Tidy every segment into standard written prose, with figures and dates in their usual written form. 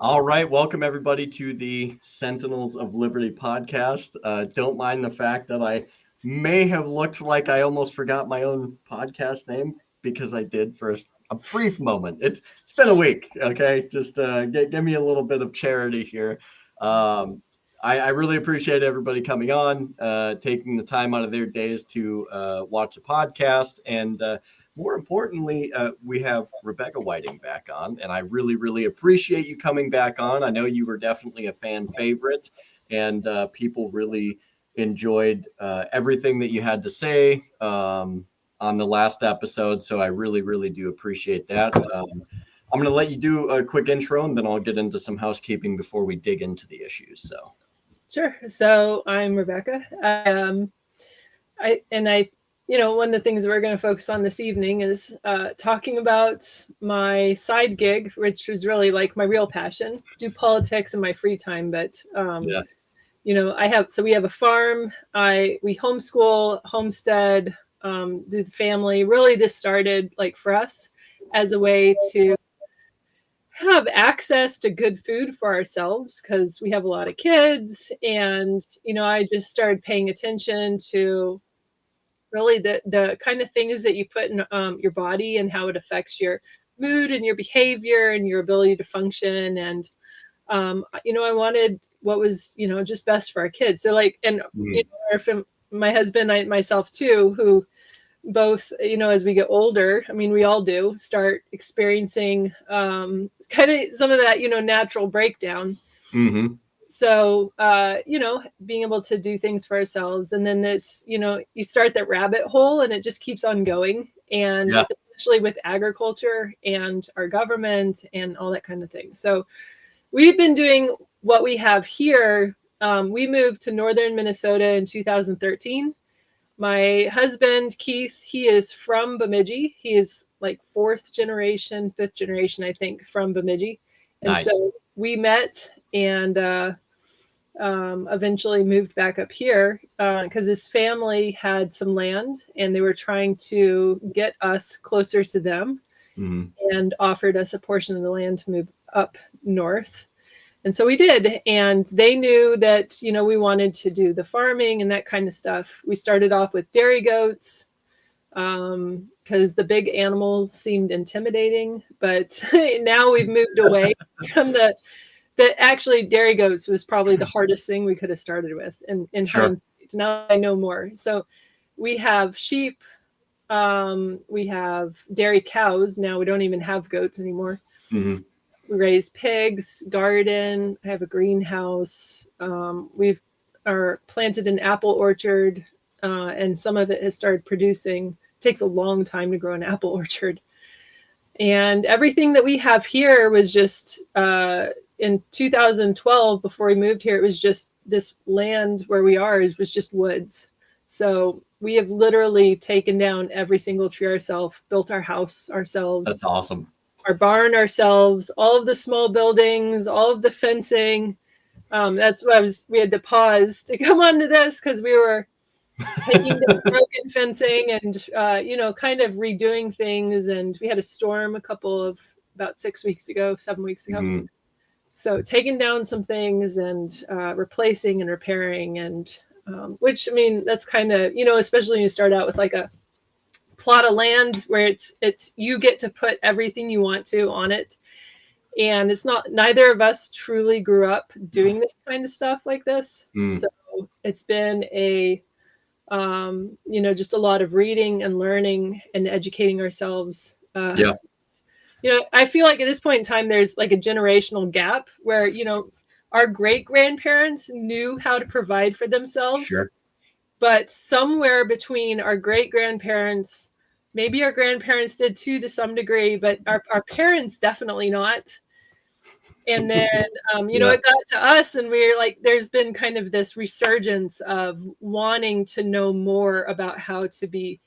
All right, welcome everybody to the Sentinels of Liberty podcast. Don't mind the fact that I may have looked like I almost forgot my own podcast name, because I did for a brief moment. It's been a week, okay? Just give me a little bit of charity here. I really appreciate everybody coming on, taking the time out of their days to watch the podcast, and more importantly, we have Rebecca Whiting back on, and I really, really appreciate you coming back on. I know you were definitely a fan favorite, and people really enjoyed everything that you had to say on the last episode, so I really, really do appreciate that. I'm going to let you do a quick intro, and then I'll get into some housekeeping before we dig into the issues. So, sure. So I'm Rebecca. One of the things we're going to focus on this evening is talking about my side gig, which was really like my real passion. Do politics in my free time, but we have a farm. We homeschool, homestead, do the family. Really, this started like for us as a way to have access to good food for ourselves, because we have a lot of kids, and I just started paying attention to really the kind of things that you put in your body and how it affects your mood and your behavior and your ability to function. And, I wanted what was, just best for our kids. So my husband, myself too, who both, as we get older, I mean, we all do start experiencing kind of some of that, natural breakdown. mm-hmm. So, being able to do things for ourselves, and then this, you start that rabbit hole and it just keeps on going. And especially with agriculture and our government and all that kind of thing. So we've been doing what we have here. We moved to northern Minnesota in 2013. My husband, Keith, he is from Bemidji. He is like fifth generation, I think, from Bemidji. And Nice. So we met and eventually moved back up here because his family had some land and they were trying to get us closer to them, and offered us a portion of the land to move up north. And so we did. And they knew that, we wanted to do the farming and that kind of stuff. We started off with dairy goats because the big animals seemed intimidating. But now we've moved away from that actually dairy goats was probably the hardest thing we could have started with in hindsight. Now I know more. So we have sheep, we have dairy cows. Now we don't even have goats anymore. We raise pigs, garden. I have a greenhouse. We've planted an apple orchard, and some of it has started producing. It takes a long time to grow an apple orchard. And everything that we have here was just in 2012, before we moved here, it was just this land where we are, it was just woods. So we have literally taken down every single tree ourselves, built our house ourselves. That's awesome. Our barn ourselves, all of the small buildings, all of the fencing. That's why we had to pause to come onto this, because we were taking the broken fencing and, kind of redoing things. And we had a storm about 7 weeks ago. So taking down some things and replacing and repairing, and which, I mean, that's kind of, especially when you start out with like a plot of land where it's you get to put everything you want to on it. And neither of us truly grew up doing this kind of stuff like this. So it's been just a lot of reading and learning and educating ourselves. I feel like at this point in time, there's like a generational gap where, our great grandparents knew how to provide for themselves. Sure. But somewhere between our great grandparents, maybe our grandparents did too to some degree, but our parents definitely not. And then, it got to us, and we're like, there's been kind of this resurgence of wanting to know more about how to be,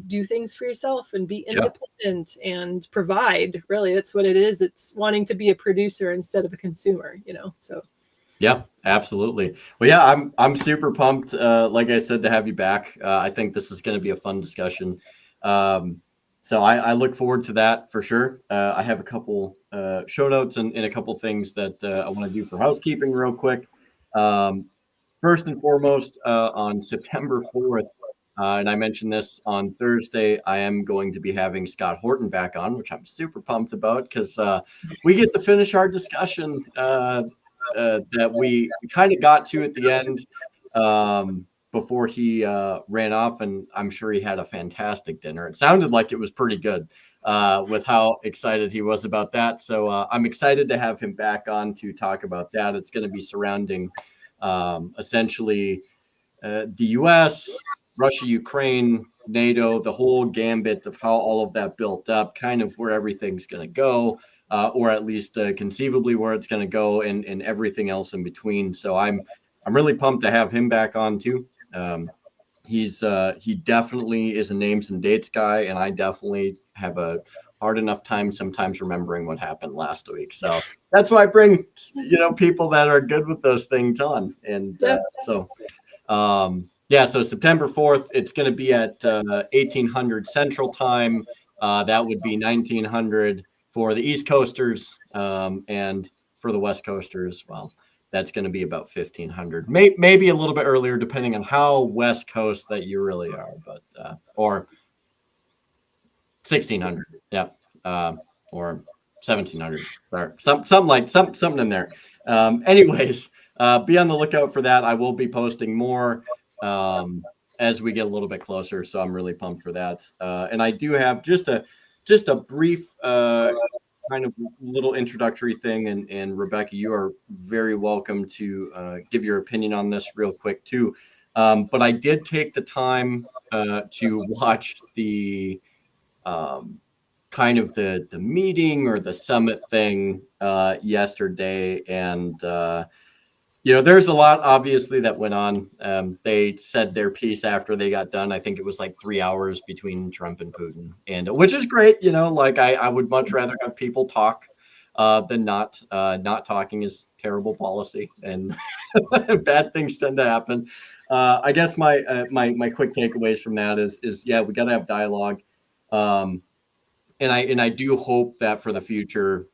do things for yourself and be independent and provide. Really, that's what it is. It's wanting to be a producer instead of a consumer, so. Yeah, absolutely. Well, yeah, I'm super pumped, like I said, to have you back. I think this is going to be a fun discussion. So I look forward to that for sure. I have a couple show notes and a couple things that I want to do for housekeeping real quick. First and foremost, on September 4th, and I mentioned this on Thursday, I am going to be having Scott Horton back on, which I'm super pumped about because we get to finish our discussion that we kind of got to at the end before he ran off, and I'm sure he had a fantastic dinner. It sounded like it was pretty good with how excited he was about that. So I'm excited to have him back on to talk about that. It's going to be surrounding essentially the U.S., Russia, Ukraine, NATO, the whole gambit of how all of that built up, kind of where everything's going to go, or at least conceivably where it's going to go, and everything else in between. So I'm really pumped to have him back on too. He definitely is a names and dates guy, and I definitely have a hard enough time sometimes remembering what happened last week. So that's why I bring people that are good with those things on. And so September 4th, it's going to be at 1800 Central Time. That would be 1900 for the East Coasters, and for the West Coasters, well, that's going to be about 1500, maybe a little bit earlier, depending on how West Coast that you really are, but or 1600, yeah, or 1700, or something in there. Anyways, be on the lookout for that. I will be posting more as we get a little bit closer, so I'm really pumped for that. And I do have just a brief kind of little introductory thing, and Rebecca, you are very welcome to give your opinion on this real quick too. But I did take the time to watch the kind of the meeting or the summit thing yesterday, and there's a lot obviously that went on. They said their piece after they got done. I think it was like 3 hours between Trump and Putin, and which is great. Like I would much rather have people talk than not. Not talking is terrible policy, and bad things tend to happen. I guess my quick takeaways from that is we got to have dialogue, and I do hope that for the future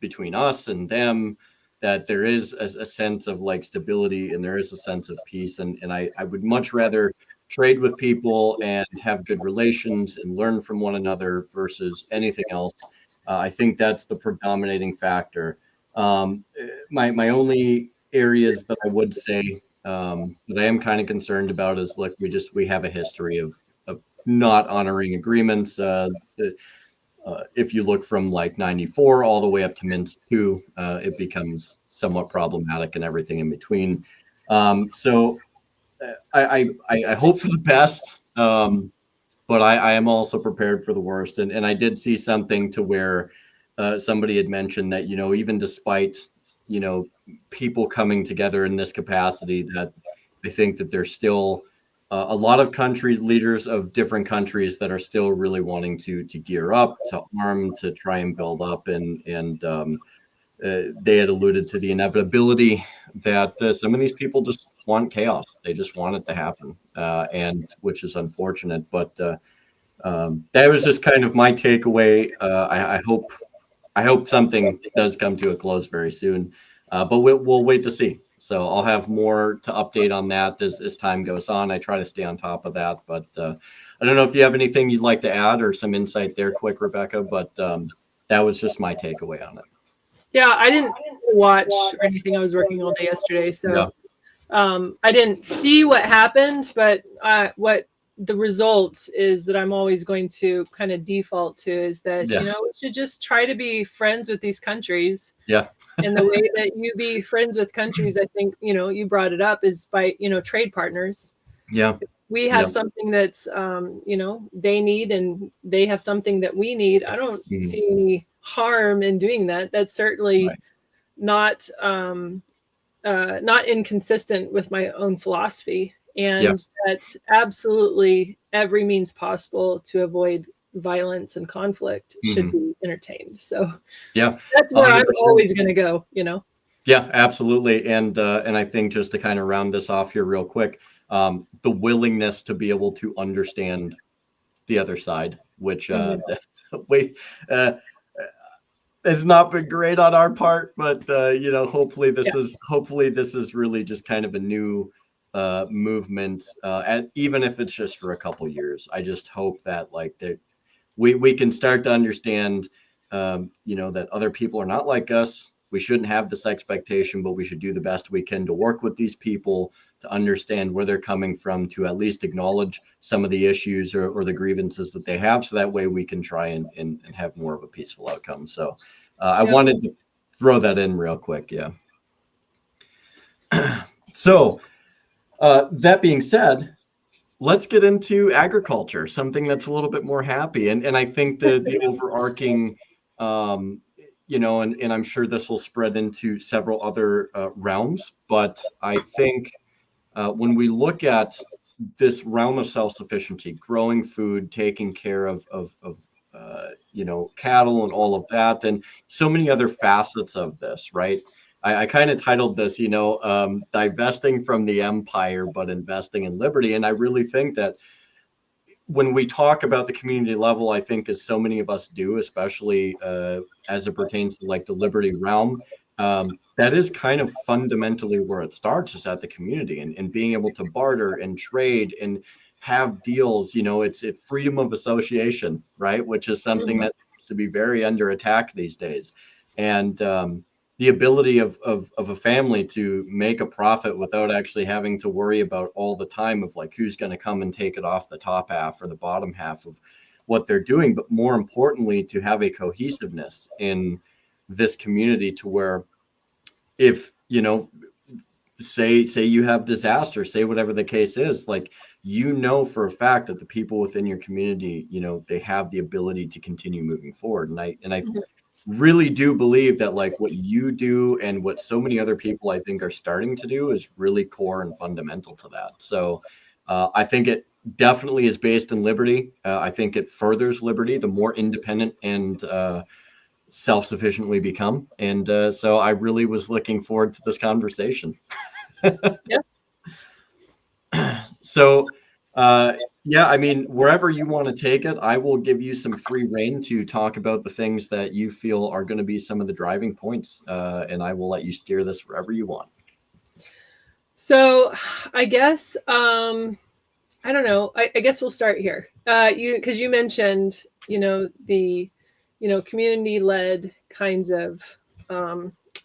between us and them, that there is a sense of like stability, and there is a sense of peace. And I would much rather trade with people and have good relations and learn from one another versus anything else. I think that's the predominating factor. My only areas that I would say that I am kind of concerned about is, look, we have a history of not honoring agreements. If you look from like 94 all the way up to Minsk 2, it becomes somewhat problematic and everything in between. So I hope for the best, but I am also prepared for the worst. And I did see something to where somebody had mentioned that, even despite, people coming together in this capacity, that I think that there's still a lot of country leaders of different countries that are still really wanting to gear up, to arm, to try and build up, and they had alluded to the inevitability that some of these people just want chaos. They just want it to happen, and which is unfortunate. But that was just kind of my takeaway. I hope something does come to a close very soon, but we'll wait to see. So I'll have more to update on that as time goes on. I try to stay on top of that, but I don't know if you have anything you'd like to add or some insight there quick, Rebecca, but that was just my takeaway on it. Yeah, I didn't watch or anything. I was working all day yesterday, so I didn't see what happened, but what the result is that I'm always going to kind of default to is that, we should just try to be friends with these countries. Yeah. And the way that you be friends with countries, I think, you brought it up, is by, trade partners. Yeah. We have something that's, they need, and they have something that we need. I don't see any harm in doing that. That's certainly not inconsistent with my own philosophy. And that absolutely every means possible to avoid violence and conflict should be entertained. So that's where 100%. I'm always going to go, Yeah, absolutely. And I think just to kind of round this off here real quick, the willingness to be able to understand the other side, which Mhm. we has not been great on our part, but hopefully Yeah. this is really just kind of a new movement, even if it's just for a couple years. I just hope that we can start to understand, that other people are not like us. We shouldn't have this expectation, but we should do the best we can to work with these people, to understand where they're coming from, to at least acknowledge some of the issues or the grievances that they have. So that way we can try and have more of a peaceful outcome. So I Yep. wanted to throw that in real quick. Yeah. So that being said, let's get into agriculture, something that's a little bit more happy. And I think the overarching, and I'm sure this will spread into several other realms, but I think when we look at this realm of self-sufficiency, growing food, taking care of cattle and all of that, and so many other facets of this, right? I kind of titled this, divesting from the empire, but investing in liberty. And I really think that when we talk about the community level, I think as so many of us do, especially as it pertains to like the liberty realm, that is kind of fundamentally where it starts, is at the community and being able to barter and trade and have deals. It's freedom of association, right? Which is something Mhm. that seems to be very under attack these days. And the ability of a family to make a profit without actually having to worry about all the time of like who's going to come and take it off the top half or the bottom half of what they're doing, but more importantly, to have a cohesiveness in this community to where if say you have disaster, say whatever the case is, like for a fact that the people within your community, they have the ability to continue moving forward. And I Mhm. really do believe that like what you do and what so many other people I think are starting to do is really core and fundamental to that. So I think it definitely is based in liberty. I think it furthers liberty the more independent and self-sufficient we become. And so I really was looking forward to this conversation. Yeah. So yeah, I mean, wherever you want to take it, I will give you some free rein to talk about the things that you feel are going to be some of the driving points, and I will let you steer this wherever you want. So I guess I don't know. I guess we'll start here. Because you mentioned, the, community-led kinds of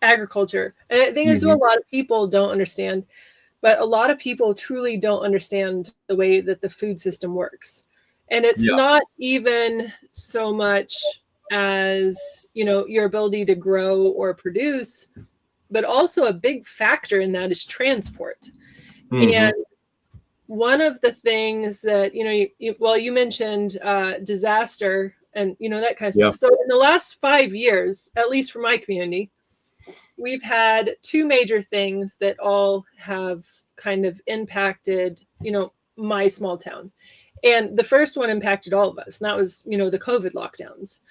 agriculture. And I think this is what a lot of people don't understand. But a lot of people truly don't understand the way that the food system works. And it's Yeah. not even so much as, your ability to grow or produce, but also a big factor in that is transport. Mm-hmm. And one of the things that you mentioned disaster and that kind of Yeah. stuff. So in the last 5 years, at least for my community, we've had two major things that all have kind of impacted my small town. And the first one impacted all of us, and that was the COVID lockdowns.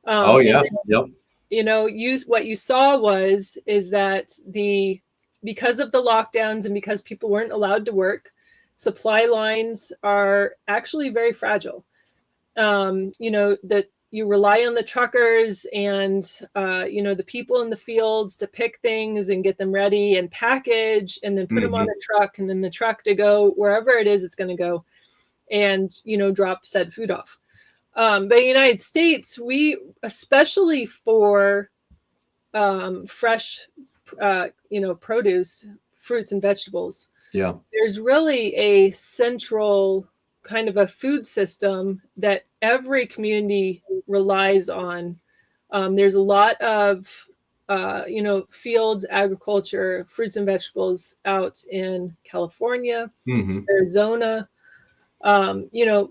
Oh And yeah. Yep. what you saw is that because of the lockdowns and because people weren't allowed to work, supply lines are actually very fragile. That you rely on the truckers and the people in the fields to pick things and get them ready and package and then put them on Mm-hmm. a truck, and then the truck to go wherever it is it's going to go and drop said food off. But in the United States, we, especially for fresh produce, fruits and vegetables, Yeah. there's really a central kind of a food system that every community relies on. There's a lot of fields, agriculture, fruits and vegetables out in California, Mm-hmm. Arizona.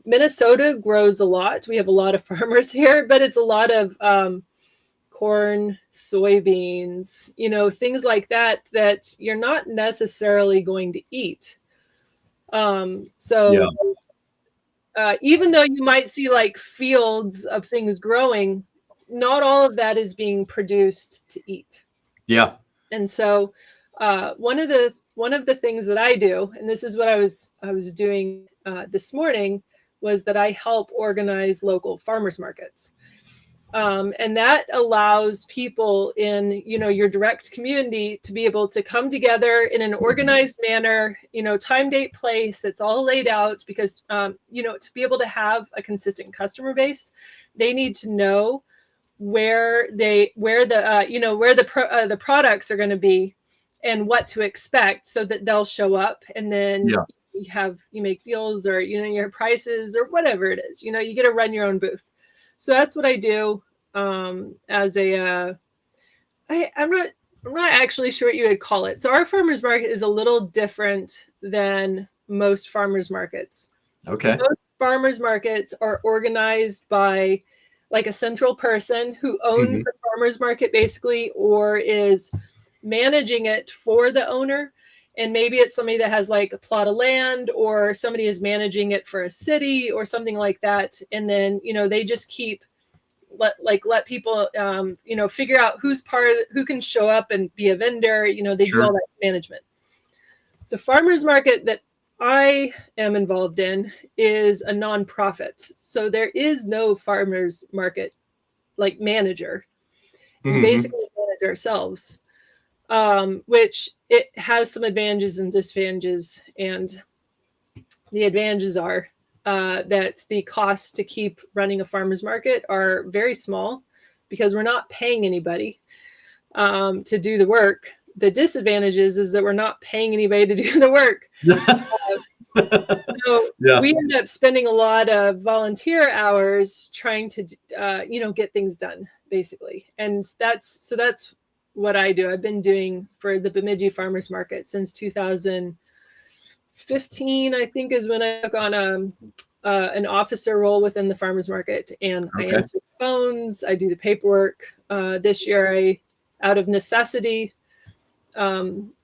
Minnesota grows a lot. We have a lot of farmers here, but it's a lot of corn, soybeans, things like that you're not necessarily going to eat. Yeah. So even though you might see like fields of things growing, not all of that is being produced to eat. Yeah. And so one of the things that I do, and this is what I was doing this morning, was that I help organize local farmers markets. And that allows people in, your direct community to be able to come together in an organized manner, time, date, place, that's all laid out, because, to be able to have a consistent customer base, they need to know where the products are going to be and what to expect, so that they'll show up, and then you make deals, or, your prices, or whatever it is, you get to run your own booth. So that's what I do. As a, I'm not actually sure what you would call it. So our farmers market is a little different than most farmers markets. Okay. Most farmers markets are organized by like a central person who owns the farmers market basically, or is managing it for the owner. And maybe it's somebody that has like a plot of land, or somebody is managing it for a city or something like that. And then, they just keep let people, figure out who can show up and be a vendor. They do all that management. The farmers market that I am involved in is a nonprofit. So there is no farmers market like manager. We basically manage ourselves, which it has some advantages and disadvantages. And the advantages are that the costs to keep running a farmer's market are very small, because we're not paying anybody to do the work. The disadvantages is that we're not paying anybody to do the work. So we end up spending a lot of volunteer hours trying to, get things done, basically. And that's what I do. I've been doing for the Bemidji Farmers Market since 2015, I think, is when I took on an officer role within the farmers market, and I answer phones, I do the paperwork. This year, out of necessity,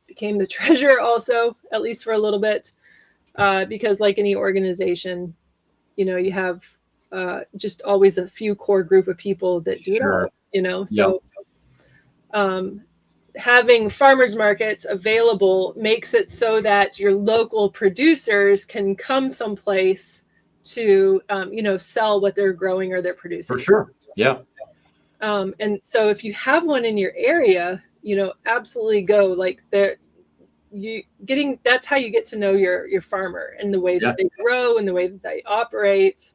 became the treasurer also, at least for a little bit, because like any organization, you have just always a few core group of people that do it all, so having farmers markets available makes it so that your local producers can come someplace to, sell what they're growing or they're producing. For sure. Yeah. And so if you have one in your area, absolutely go. Like that's how you get to know your farmer, and the way that they grow and the way that they operate.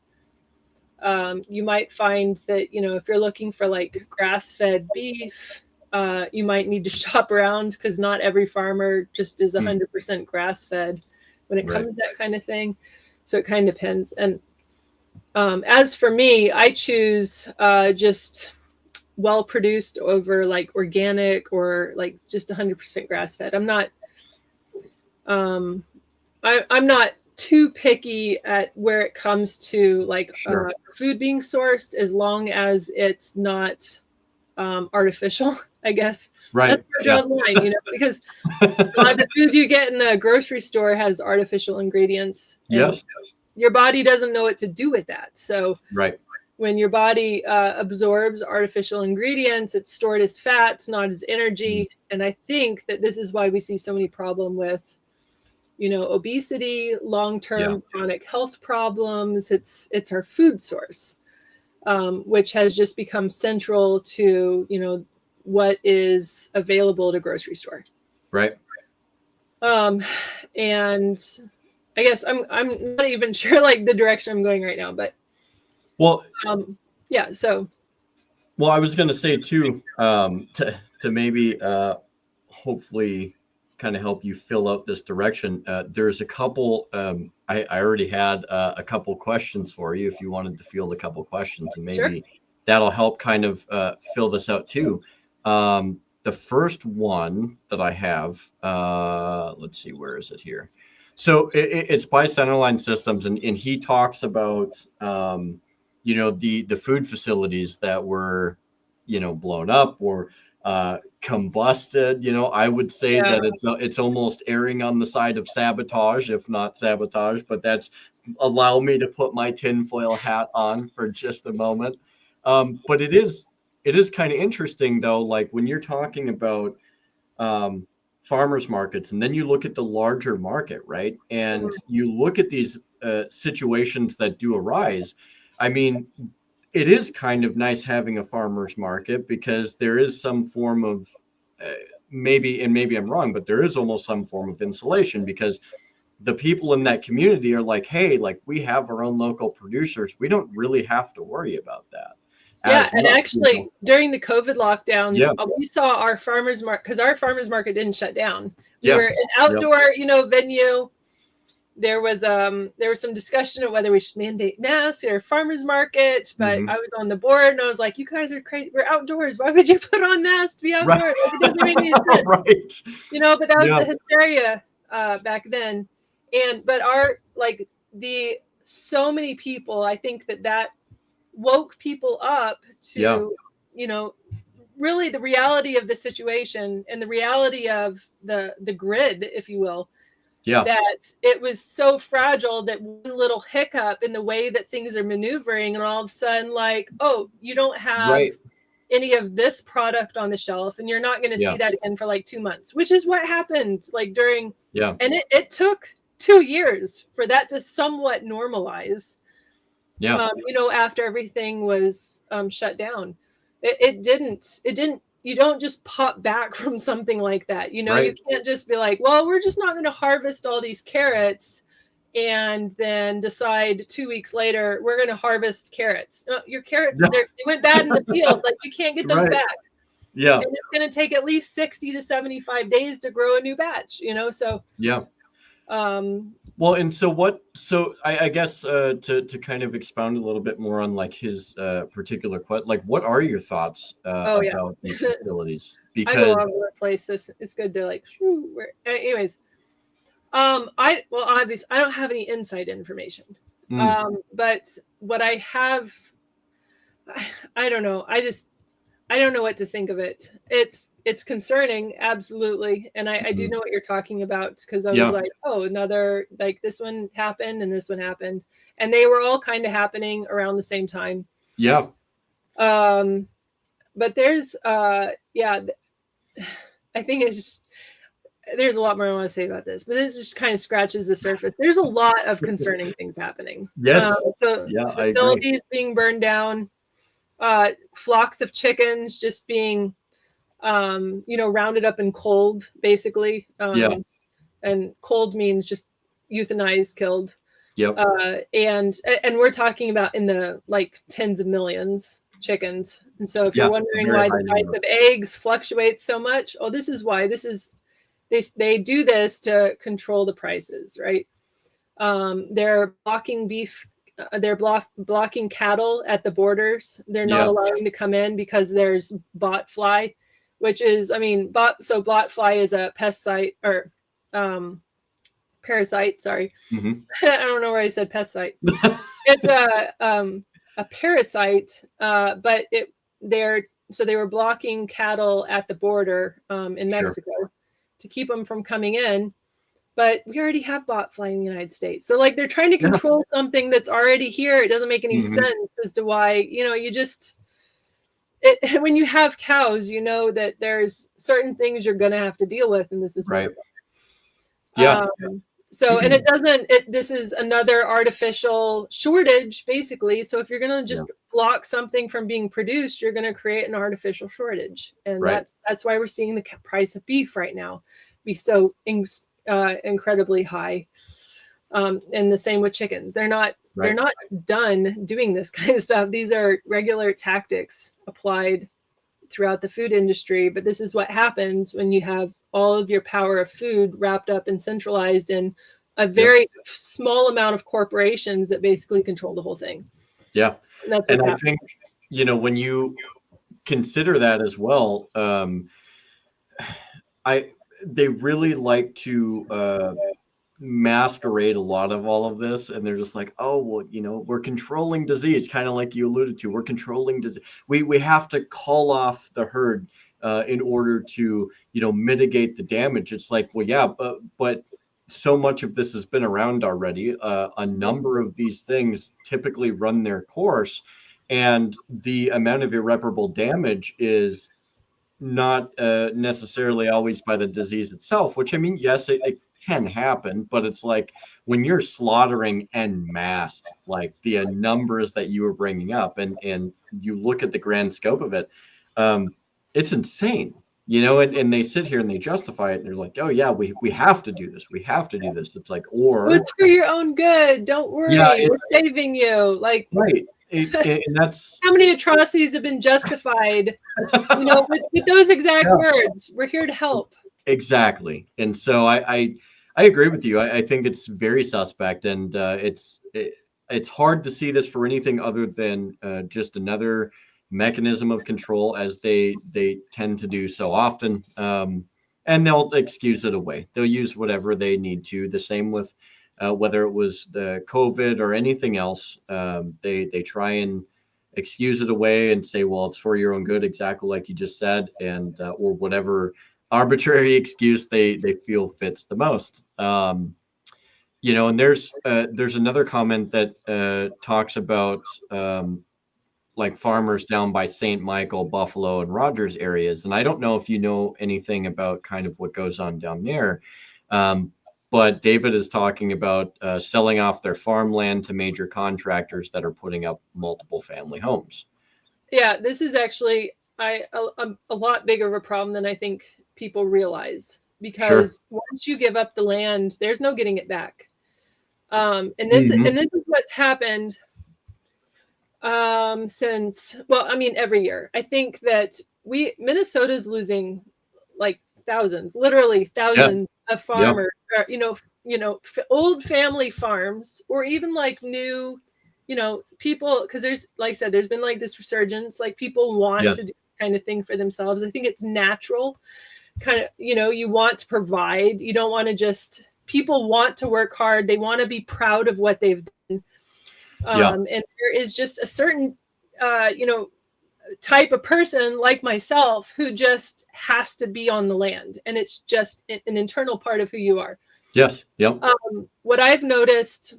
You might find that, if you're looking for like grass-fed beef, you might need to shop around, because not every farmer just is 100% grass-fed when it comes to that kind of thing. So it kind of depends. And as for me, I choose just well-produced over like organic, or like just 100% grass-fed. I'm not too picky at where it comes to like food being sourced, as long as it's not artificial, I guess. That's where I draw the line, because the food you get in the grocery store has artificial ingredients. Yes. Your body doesn't know what to do with that. So when your body absorbs artificial ingredients, it's stored as fat, not as energy. And I think that this is why we see so many problems with, obesity, long-term chronic health problems. It's our food source, which has just become central to, what is available at a grocery store. Right. And I guess I'm not even sure like the direction I'm going right now, but so. Well, I was going to say too, to maybe hopefully kind of help you fill out this direction. There's a couple, I already had a couple questions for you if you wanted to field a couple questions, and maybe that'll help kind of fill this out too. The first one that I have, let's see, where is it here? So it's by Centerline Systems, and he talks about, the food facilities that were, blown up or combusted. I would say that it's almost erring on the side of sabotage, if not sabotage, but that's allow me to put my tinfoil hat on for just a moment. But it is kind of interesting though, like when you're talking about farmers markets, and then you look at the larger market, right? And you look at these situations that do arise, I mean, it is kind of nice having a farmer's market because there is some form of maybe I'm wrong, but there is almost some form of insulation because the people in that community are like, hey, like we have our own local producers. We don't really have to worry about that. Yeah, and actually during the COVID lockdowns, yeah. We saw our farmers market, because our farmers market didn't shut down. We Yeah. were an outdoor, venue. There was some discussion of whether we should mandate masks or farmers market, but I was on the board and I was like, you guys are crazy. We're outdoors. Why would you put on masks to be outdoors? Right. Like, it doesn't make any sense. Right. But that was the hysteria back then. But so many people, I think that woke people up to, really the reality of the situation and the reality of the grid, if you will. Yeah. That it was so fragile that one little hiccup in the way that things are maneuvering, and all of a sudden, like, oh, you don't have any of this product on the shelf, and you're not going to see that again for like 2 months, which is what happened like during. Yeah. And it took 2 years for that to somewhat normalize. Yeah. After everything was shut down, it didn't. You don't just pop back from something like that. You can't just be like, well, we're just not going to harvest all these carrots and then decide 2 weeks later we're going to harvest carrots. No, your carrots, they went bad in the field. Like, you can't get those back. Yeah. And it's going to take at least 60 to 75 days to grow a new batch, so. Yeah. Well, and so I guess to kind of expound a little bit more on like his particular question, like what are your thoughts about these facilities? Because I go all over the place. It's good to like, anyways. Obviously I don't have any inside information. But what I have, I don't know. I don't know what to think of it. It's concerning, absolutely. And I do know what you're talking about, because I was like, oh, another, like, this one happened and this one happened. And they were all kind of happening around the same time. Yeah. But there's, I think it's just, there's a lot more I want to say about this, but this just kind of scratches the surface. There's a lot of concerning things happening. Yes. Facilities being burned down. Flocks of chickens just being, rounded up and cold, basically. And cold means just euthanized, killed. Yep. And we're talking about in the like tens of millions chickens. And so if you're wondering why the price of eggs fluctuates so much, this is why. They do this to control the prices, right? They're blocking beef. They're blocking cattle at the borders. They're not allowing to come in because there's bot fly, which is, bot fly is a pesticide or parasite. Sorry. Mm-hmm. I don't know where I said pesticide. It's a parasite, but they were blocking cattle at the border in Mexico to keep them from coming in. But we already have bot fly in the United States. So like they're trying to control something that's already here. It doesn't make any sense as to why, when you have cows, that there's certain things you're going to have to deal with. And this is right. Yeah. So, and this is another artificial shortage, basically. So if you're going to just block something from being produced, you're going to create an artificial shortage. And that's why we're seeing the price of beef right now be so incredibly high. And the same with chickens. They're not done doing this kind of stuff. These are regular tactics applied throughout the food industry, but this is what happens when you have all of your power of food wrapped up and centralized in a very small amount of corporations that basically control the whole thing. Yeah. And I think, when you consider that as well, they really like to masquerade a lot of all of this, and they're just like, oh, well, we're controlling disease, kind of like you alluded to. We're controlling disease. We have to call off the herd in order to mitigate the damage. It's like, well, yeah, but so much of this has been around already. A number of these things typically run their course, and the amount of irreparable damage is not necessarily always by the disease itself, which yes, it can happen, but it's like when you're slaughtering en masse, like the numbers that you were bringing up, and you look at the grand scope of it, it's insane, you know, and they sit here and they justify it. And they're like, oh yeah, we have to do this. We have to do this. It's like, or it's for your own good. Don't worry. Yeah, we're saving you. Like, right. And that's how many atrocities have been justified, you know, with those exact words. We're here to help. exactly. And so I agree with you. I think it's very suspect, and it's hard to see this for anything other than just another mechanism of control, as they tend to do so often. And they'll excuse it away. They'll use whatever they need to. The same with whether it was the COVID or anything else. They try and excuse it away and say, well, it's for your own good, exactly like you just said, and or whatever arbitrary excuse they feel fits the most. You know, and there's another comment that talks about like farmers down by St. Michael, Buffalo, and Rogers areas. And I don't know if you know anything about kind of what goes on down there. But David is talking about selling off their farmland to major contractors that are putting up multiple family homes. Yeah, this is actually a lot bigger of a problem than I think people realize, because once you give up the land, there's no getting it back. And this is what's happened since, well, I mean, every year. I think that Minnesota's losing like literally thousands of farmers, you know, old family farms, or even like new, you know, people, because there's, like I said, there's been like this resurgence, like people want to do this kind of thing for themselves. I think it's natural, kind of, you know, you want to provide, you don't want to just, people want to work hard, they want to be proud of what they've done. And there is just a certain, you know, type of person like myself who just has to be on the land, and it's just an internal part of who you are. Yes. Yep. What I've noticed,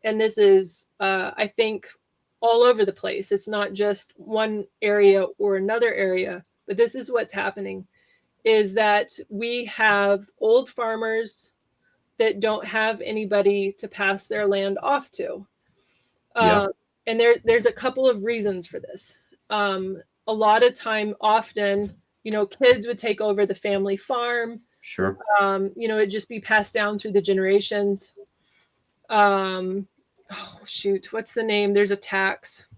and this is, I think, all over the place, it's not just one area or another area, but this is what's happening, is that we have old farmers that don't have anybody to pass their land off to. And there's a couple of reasons for this. A lot of time, often, you know, kids would take over the family farm. Sure. You know, it'd just be passed down through the generations. Oh shoot, what's the name? There's a tax.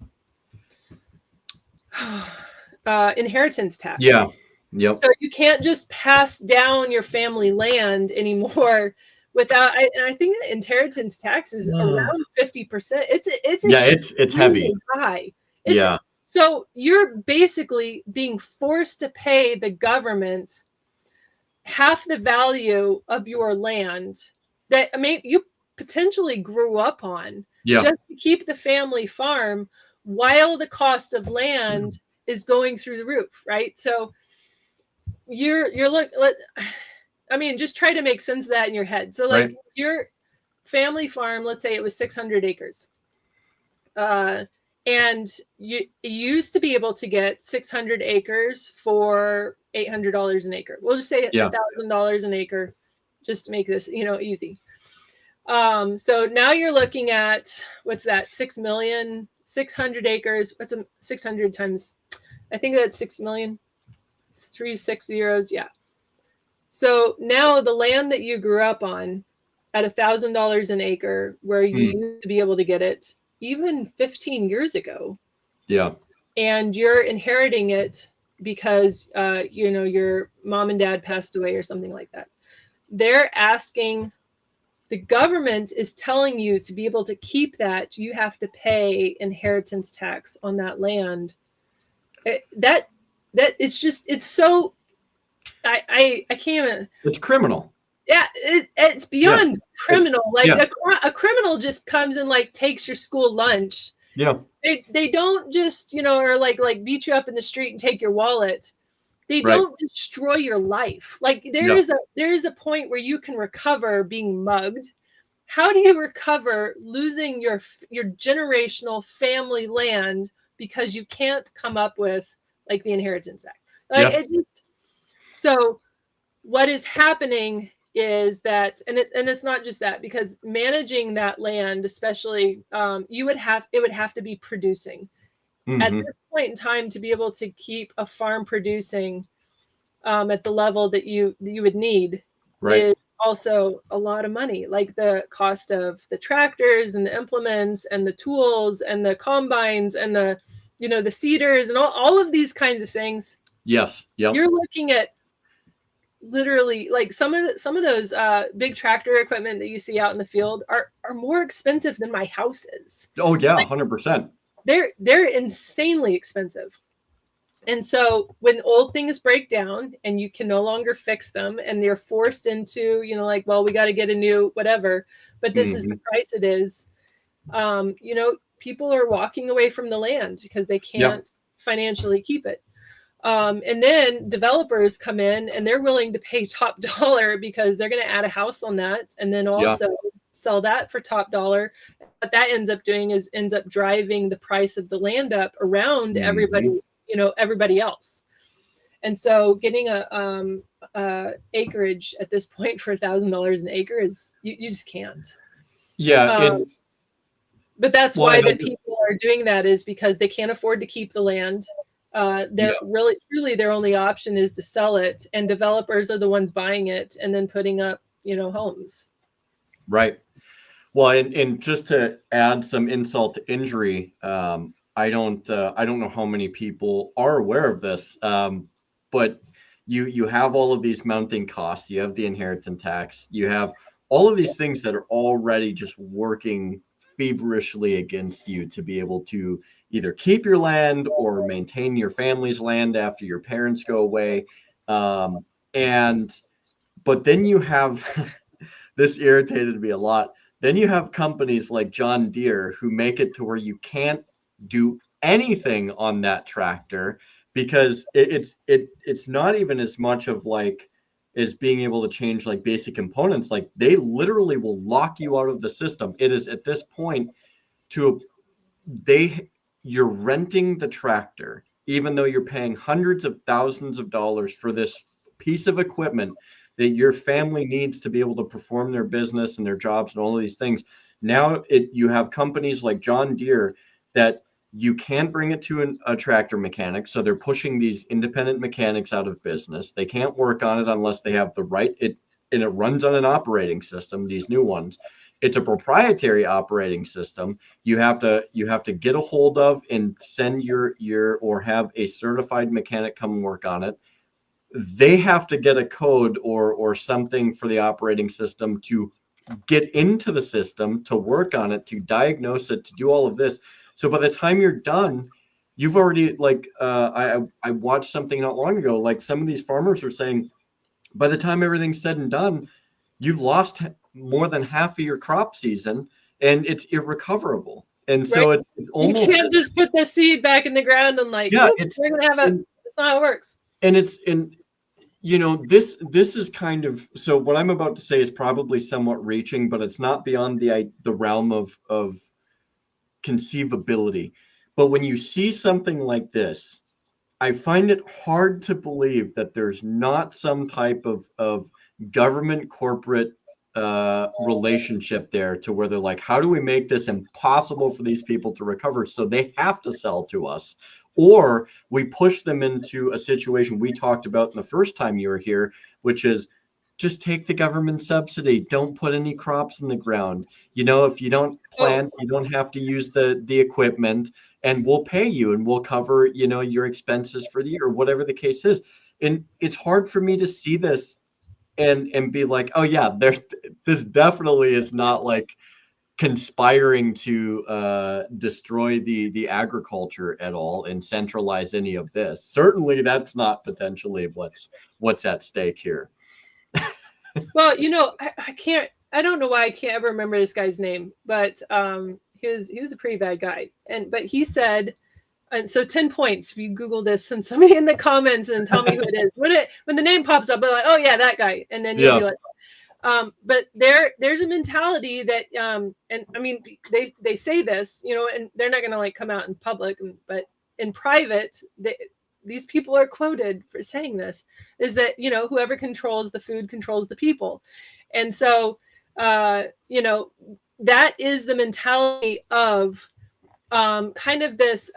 Inheritance tax. Yeah. Yep. So you can't just pass down your family land anymore without. I think the inheritance tax is around 50%. It's heavy. High. So you're basically being forced to pay the government half the value of your land that, I mean, you potentially grew up on, just to keep the family farm, while the cost of land is going through the roof, right? So I mean, just try to make sense of that in your head. So like your family farm, let's say it was 600 acres. And you used to be able to get 600 acres for $800 an acre. We'll just say $1,000 an acre, just to make this, you know, easy. So now you're looking at, what's that? 6 million, 600 acres. What's 600 times? I think that's 6 million. 3 6 zeros. Yeah. So now the land that you grew up on at $1,000 an acre, where you used to be able to get it even 15 years ago. Yeah. And you're inheriting it because, you know, your mom and dad passed away or something like that. They're asking, the government is telling you, to be able to keep that, you have to pay inheritance tax on that land. That it's just, it's so, I can't even. It's criminal. Yeah, it's beyond criminal. A criminal just comes and like takes your school lunch. Yeah. They don't just, you know, or like beat you up in the street and take your wallet. They don't destroy your life. Like there is a point where you can recover being mugged. How do you recover losing your generational family land because you can't come up with like the Inheritance Act? Like it just, so what is happening is that, and it's not just that, because managing that land, especially, it would have to be producing at this point in time to be able to keep a farm producing at the level that you would need. Right. Is also a lot of money, like the cost of the tractors and the implements and the tools and the combines and the the seeders and all of these kinds of things. Yes. Yep. You're looking at literally, like, some of those big tractor equipment that you see out in the field are more expensive than my house is. Oh yeah, 100%. They're insanely expensive. And so when old things break down and you can no longer fix them and they're forced into, like, well, we got to get a new whatever, but this is the price it is. People are walking away from the land because they can't financially keep it. And then developers come in and they're willing to pay top dollar because they're going to add a house on that and then also sell that for top dollar. What that ends up doing is driving the price of the land up around everybody, everybody else. And so getting a acreage at this point for $1,000 an acre is you just can't. Yeah. But that's why that people are doing that, is because they can't afford to keep the land. They're really, truly, their only option is to sell it, and developers are the ones buying it and then putting up, homes. Right. Well, and just to add some insult to injury, I don't know how many people are aware of this, but you have all of these mounting costs. You have the inheritance tax. You have all of these things that are already just working feverishly against you to be able to either keep your land or maintain your family's land after your parents go away. But then you have this irritated me a lot. Then you have companies like John Deere who make it to where you can't do anything on that tractor because it's not even as much of like is being able to change like basic components. Like they literally will lock you out of the system. It is at this point you're renting the tractor, even though you're paying hundreds of thousands of dollars for this piece of equipment that your family needs to be able to perform their business and their jobs and all of these things. Now you have companies like John Deere that you can't bring it to a tractor mechanic. So they're pushing these independent mechanics out of business. They can't work on it unless they have the right, and it runs on an operating system, these new ones. It's a proprietary operating system. You have to get a hold of and send or have a certified mechanic come work on it. They have to get a code or something for the operating system to get into the system, to work on it, to diagnose it, to do all of this. So by the time you're done, you've already I watched something not long ago, like some of these farmers are saying, by the time everything's said and done, you've lost more than half of your crop season and it's irrecoverable. And so it's almost, you can't just put the seed back in the ground and we're gonna have it's not how it works. And this is kind of, so what I'm about to say is probably somewhat reaching, but it's not beyond the realm of conceivability. But when you see something like this, I find it hard to believe that there's not some type of government corporate relationship there to where they're like, how do we make this impossible for these people to recover so they have to sell to us? Or we push them into a situation we talked about in the first time you were here, which is just take the government subsidy. Don't put any crops in the ground. If you don't plant, you don't have to use the equipment, and we'll pay you and we'll cover, your expenses for the year, whatever the case is. And it's hard for me to see this and be like, oh yeah, this definitely is not like conspiring to destroy the agriculture at all and centralize any of this. Certainly that's not potentially what's at stake here. Well, I don't know why I can't ever remember this guy's name, but he was a pretty bad guy. But he said, and so 10 points if you Google this, and somebody in the comments and tell me who it is. When the name pops up, I'm like, oh yeah, that guy. And then you'll be like, but there's a mentality that and I mean they say this, and they're not gonna come out in public, but in private, these people are quoted for saying this, is that, you know, whoever controls the food controls the people. And so, you know, that is the mentality of kind of this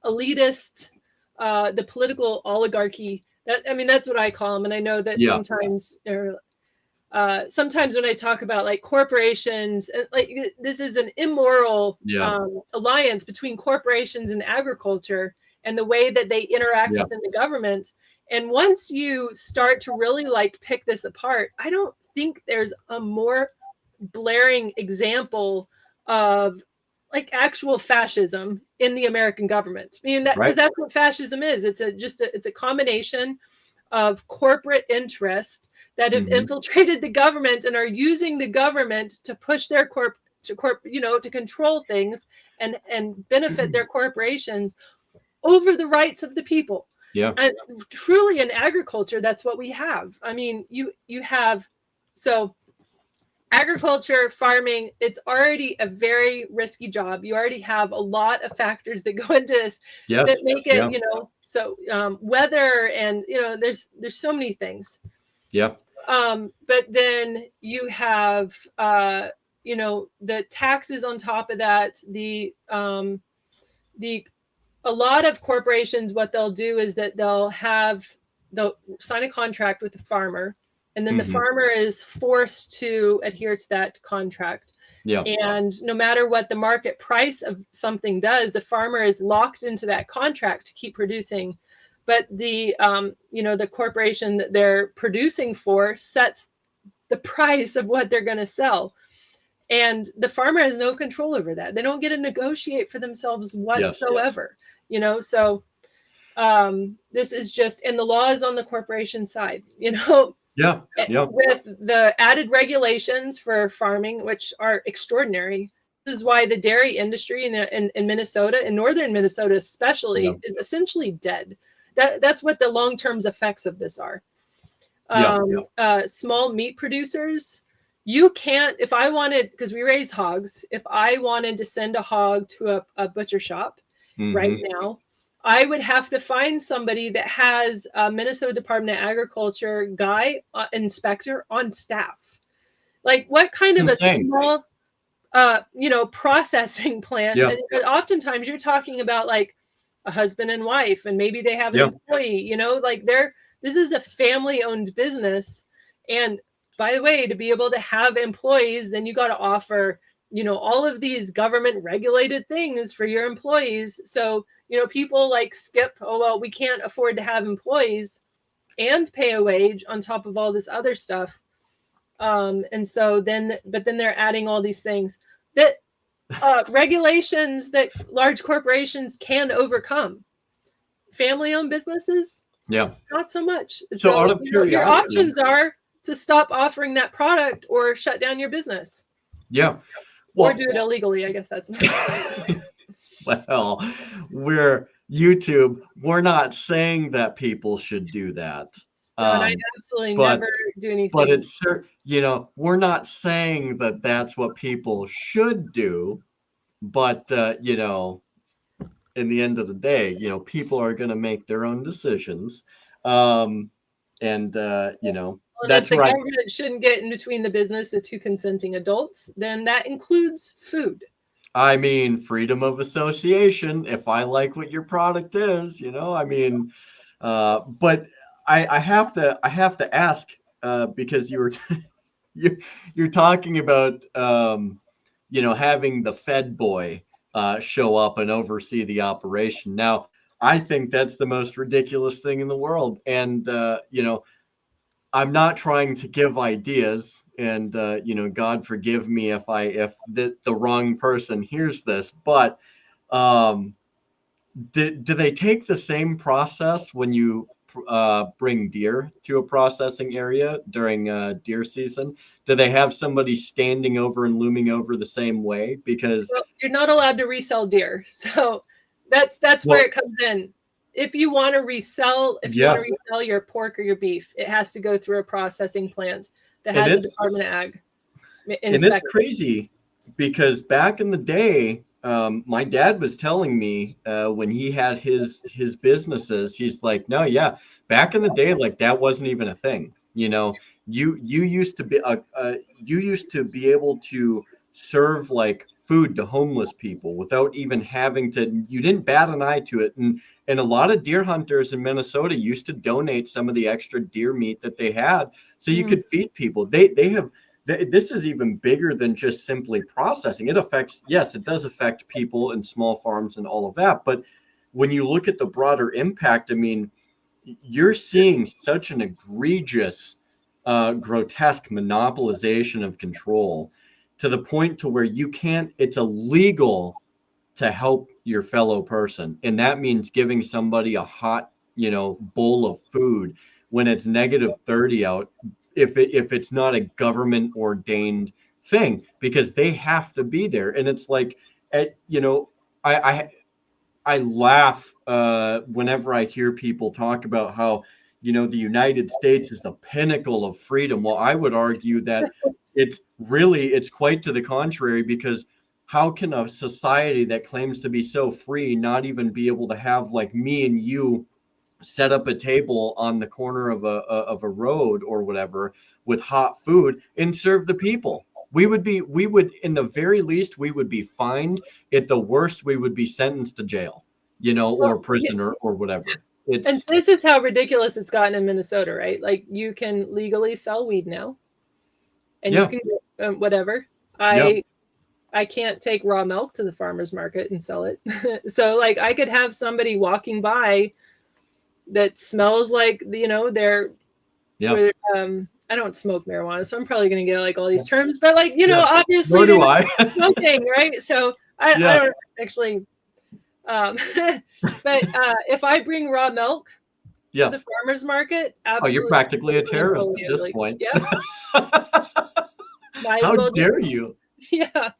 elitist, the political oligarchy. That, I mean, that's what I call them. And I know that sometimes, sometimes when I talk about like corporations, like this is an immoral alliance between corporations and agriculture and the way that they interact within the government. And once you start to really like pick this apart, I don't think there's a more blaring example of like actual fascism in the American government. I mean, because that's what fascism is. It's a combination of corporate interest that have infiltrated the government and are using the government to push their to control things and benefit their corporations over the rights of the people. Yeah. And truly in agriculture, that's what we have. I mean, you have, so agriculture, farming, it's already a very risky job. You already have a lot of factors that go into this that make it, you know, so weather and, you know, there's so many things. Yeah. But then you have, you know, the taxes on top of that, a lot of corporations, what they'll do is that they'll sign a contract with the farmer, and then the farmer is forced to adhere to that contract. Yeah. And no matter what the market price of something does, the farmer is locked into that contract to keep producing. But the, you know, the corporation that they're producing for sets the price of what they're going to sell. And the farmer has no control over that. They don't get to negotiate for themselves whatsoever, you know? So this is just, and the law is on the corporation side, you know? Yeah. With the added regulations for farming, which are extraordinary. This is why the dairy industry in Minnesota, in northern Minnesota especially, is essentially dead. That's what the long-term effects of this are. Small meat producers, you can't, if I wanted, because we raise hogs, if I wanted to send a hog to a butcher shop right now, I would have to find somebody that has a Minnesota Department of Agriculture inspector on staff. Like what kind of a small, you know, processing plant? Yeah. And oftentimes you're talking about like a husband and wife, and maybe they have an employee, you know, like this is a family-owned business. And by the way, to be able to have employees, then you got to offer, you know, all of these government regulated things for your employees. So, you know, people like skip, oh, well, we can't afford to have employees and pay a wage on top of all this other stuff. And so then they're adding all these things that regulations that large corporations can overcome. Family-owned businesses, not so much. So out of curiosity, your options are to stop offering that product or shut down your business. Yeah. Well, or do it illegally. I guess that's well, we're YouTube. We're not saying that people should do that. No, and I absolutely never do anything. But it's, you know, we're not saying that that's what people should do. But, you know, in the end of the day, you know, people are going to make their own decisions. And, you know, well, that's right. If the government shouldn't get in between the business of two consenting adults, then that includes food. I mean, freedom of association. If I like what your product is, you know, I mean, but I have to ask, because you were you're talking about, you know, having the Fed boy show up and oversee the operation. Now, I think that's the most ridiculous thing in the world. And, you know, I'm not trying to give ideas, and, you know, God forgive me if the wrong person hears this, but do they take the same process when you bring deer to a processing area during deer season? Do they have somebody standing over and looming over the same way? Because you're not allowed to resell deer. So that's where it comes in. If you want to resell, your pork or your beef, it has to go through a processing plant that has a Department of Ag inspector. And it's crazy because back in the day, my dad was telling me when he had his businesses, he's like, no, yeah, back in the day, like that wasn't even a thing. You know, you used to be you used to be able to serve like food to homeless people without even having to. You didn't bat an eye to it, and a lot of deer hunters in Minnesota used to donate some of the extra deer meat that they had so you could feed people. They have. This is even bigger than just simply processing. It affects, yes, it does affect people and small farms and all of that. But when you look at the broader impact, I mean, you're seeing such an egregious, grotesque monopolization of control to the point to where you can't, it's illegal to help your fellow person. And that means giving somebody a hot, bowl of food when it's -30 out, if it's not a government ordained thing, because they have to be there. And it's like, I laugh whenever I hear people talk about how, the United States is the pinnacle of freedom. Well, I would argue that it's quite to the contrary, because how can a society that claims to be so free not even be able to have, like, me and you set up a table on the corner of a road or whatever with hot food and serve the people? We would, in the very least, we would be fined. At the worst, we would be sentenced to jail, or prison or whatever. And this is how ridiculous it's gotten in Minnesota, right? Like, you can legally sell weed now, and you can whatever. I can't take raw milk to the farmer's market and sell it. So, like, I could have somebody walking by that smells like, they're I don't smoke marijuana, so I'm probably going to get like all these terms, but like, obviously, so do I. Smoking, right? So I don't actually, but if I bring raw milk to the farmer's market, absolutely, you're practically a terrorist at this point. How dare you? Yeah.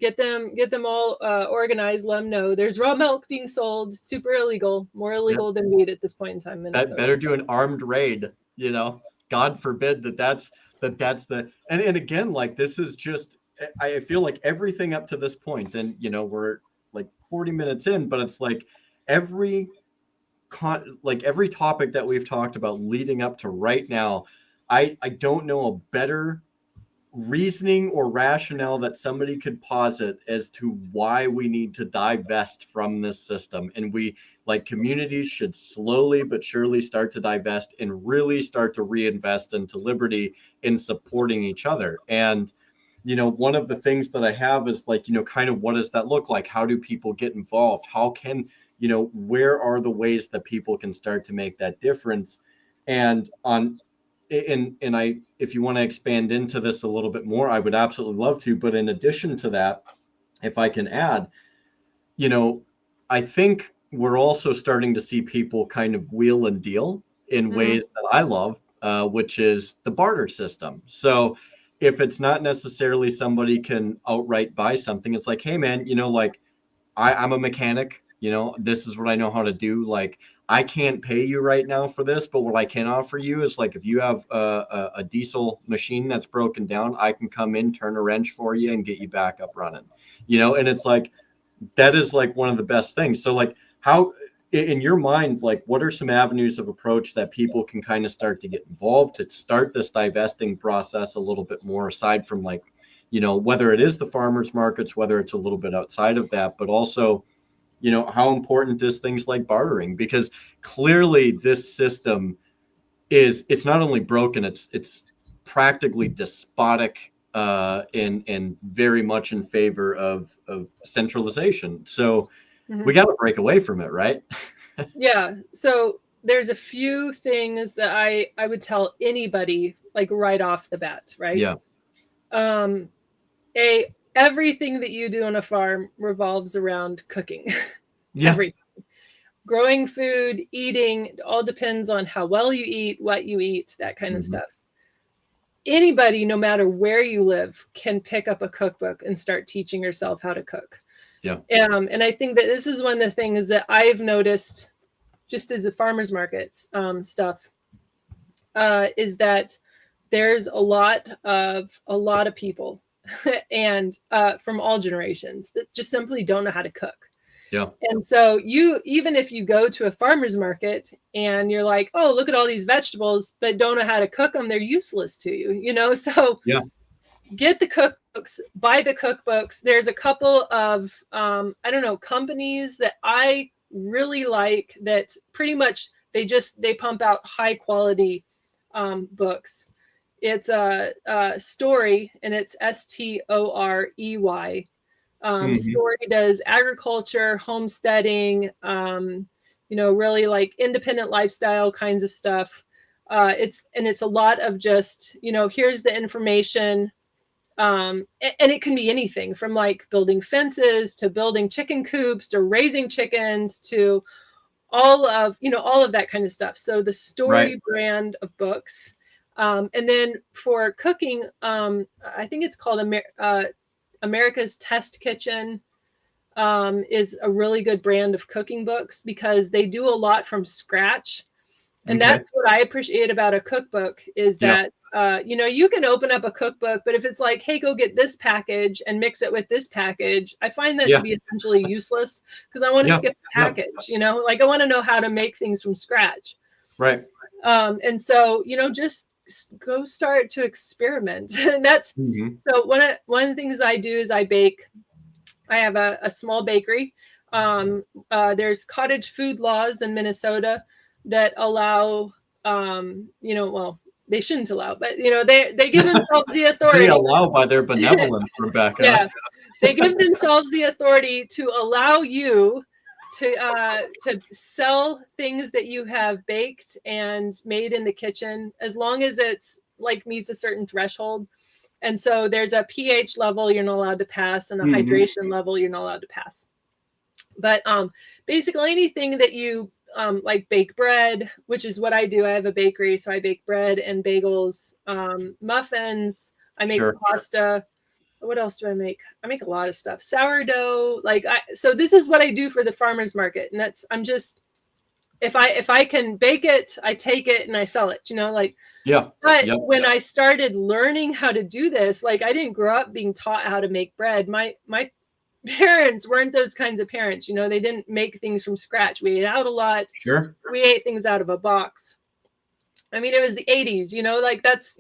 Get them all organized. Let them know there's raw milk being sold. Super illegal, more illegal than weed at this point in time. Minnesota. Better do an armed raid. God forbid that's the. And again, like, this is just. I feel like everything up to this point, and we're like 40 minutes in, but it's like every topic that we've talked about leading up to right now, I don't know a better reasoning or rationale that somebody could posit as to why we need to divest from this system. And we, like, communities should slowly but surely start to divest and really start to reinvest into liberty in supporting each other. And one of the things that I have is, like, kind of, what does that look like? How do people get involved? How can, where are the ways that people can start to make that difference? And if you want to expand into this a little bit more, I would absolutely love to. But in addition to that, if I can add, I think we're also starting to see people kind of wheel and deal in ways that I love, which is the barter system. So if it's not necessarily somebody can outright buy something, it's like, hey man, like, I'm a mechanic, this is what I know how to do. Like, I can't pay you right now for this, but what I can offer you is, like, if you have a diesel machine that's broken down, I can come in, turn a wrench for you, and get you back up running. And it's like, that is like one of the best things. So, like, how, in your mind, like, what are some avenues of approach that people can kind of start to get involved to start this divesting process a little bit more, aside from, like, whether it is the farmers markets, whether it's a little bit outside of that, but also, how important is things like bartering? Because clearly this system it's not only broken, it's practically despotic, and very much in favor of centralization. So we got to break away from it, right? Yeah. So there's a few things that I would tell anybody, like, right off the bat, right? Yeah. Everything that you do on a farm revolves around cooking. Yeah. Everything. Growing food, eating, it all depends on how well you eat, what you eat, that kind of stuff. Anybody, no matter where you live, can pick up a cookbook and start teaching yourself how to cook. Yeah. And I think that this is one of the things that I've noticed, just as a farmers markets stuff, is that there's a lot of people and from all generations that just simply don't know how to cook. Yeah. And so even if you go to a farmer's market and you're like, oh, look at all these vegetables, but don't know how to cook them, they're useless to you, you know? So Yeah. get the cookbooks, buy the cookbooks. There's a couple of, companies that I really like that pretty much they pump out high quality books. It's a Story, and it's Storey. Story does agriculture, homesteading, really like independent lifestyle kinds of stuff. It's a lot of just, here's the information. And it can be anything from like building fences to building chicken coops to raising chickens to all of that kind of stuff. So the Story brand of books. And then for cooking, I think it's called America's Test Kitchen is a really good brand of cooking books because they do a lot from scratch. And that's what I appreciate about a cookbook is that, you can open up a cookbook, but if it's like, hey, go get this package and mix it with this package, I find that to be essentially useless because I want to skip the package, like I want to know how to make things from scratch. Right. And so, just go start to experiment. And that's so one of the things I do is I bake. I have a small bakery. There's cottage food laws in Minnesota that allow, they shouldn't allow, but they give themselves the authority. They allow by their benevolence, Rebecca. Yeah, they give themselves the authority to allow you to sell things that you have baked and made in the kitchen, as long as it's like meets a certain threshold. And so there's a pH level you're not allowed to pass and a hydration level you're not allowed to pass. But basically anything that you like bake bread, which is what I do. I have a bakery, so I bake bread and bagels, muffins. I make pasta. What else do I make? I make a lot of stuff. Sourdough. So this is what I do for the farmer's market. And if I can bake it, I take it and I sell it, But when I started learning how to do this, I didn't grow up being taught how to make bread. My parents weren't those kinds of parents, they didn't make things from scratch. We ate out a lot. Sure. We ate things out of a box. I mean, it was the 80s, that's,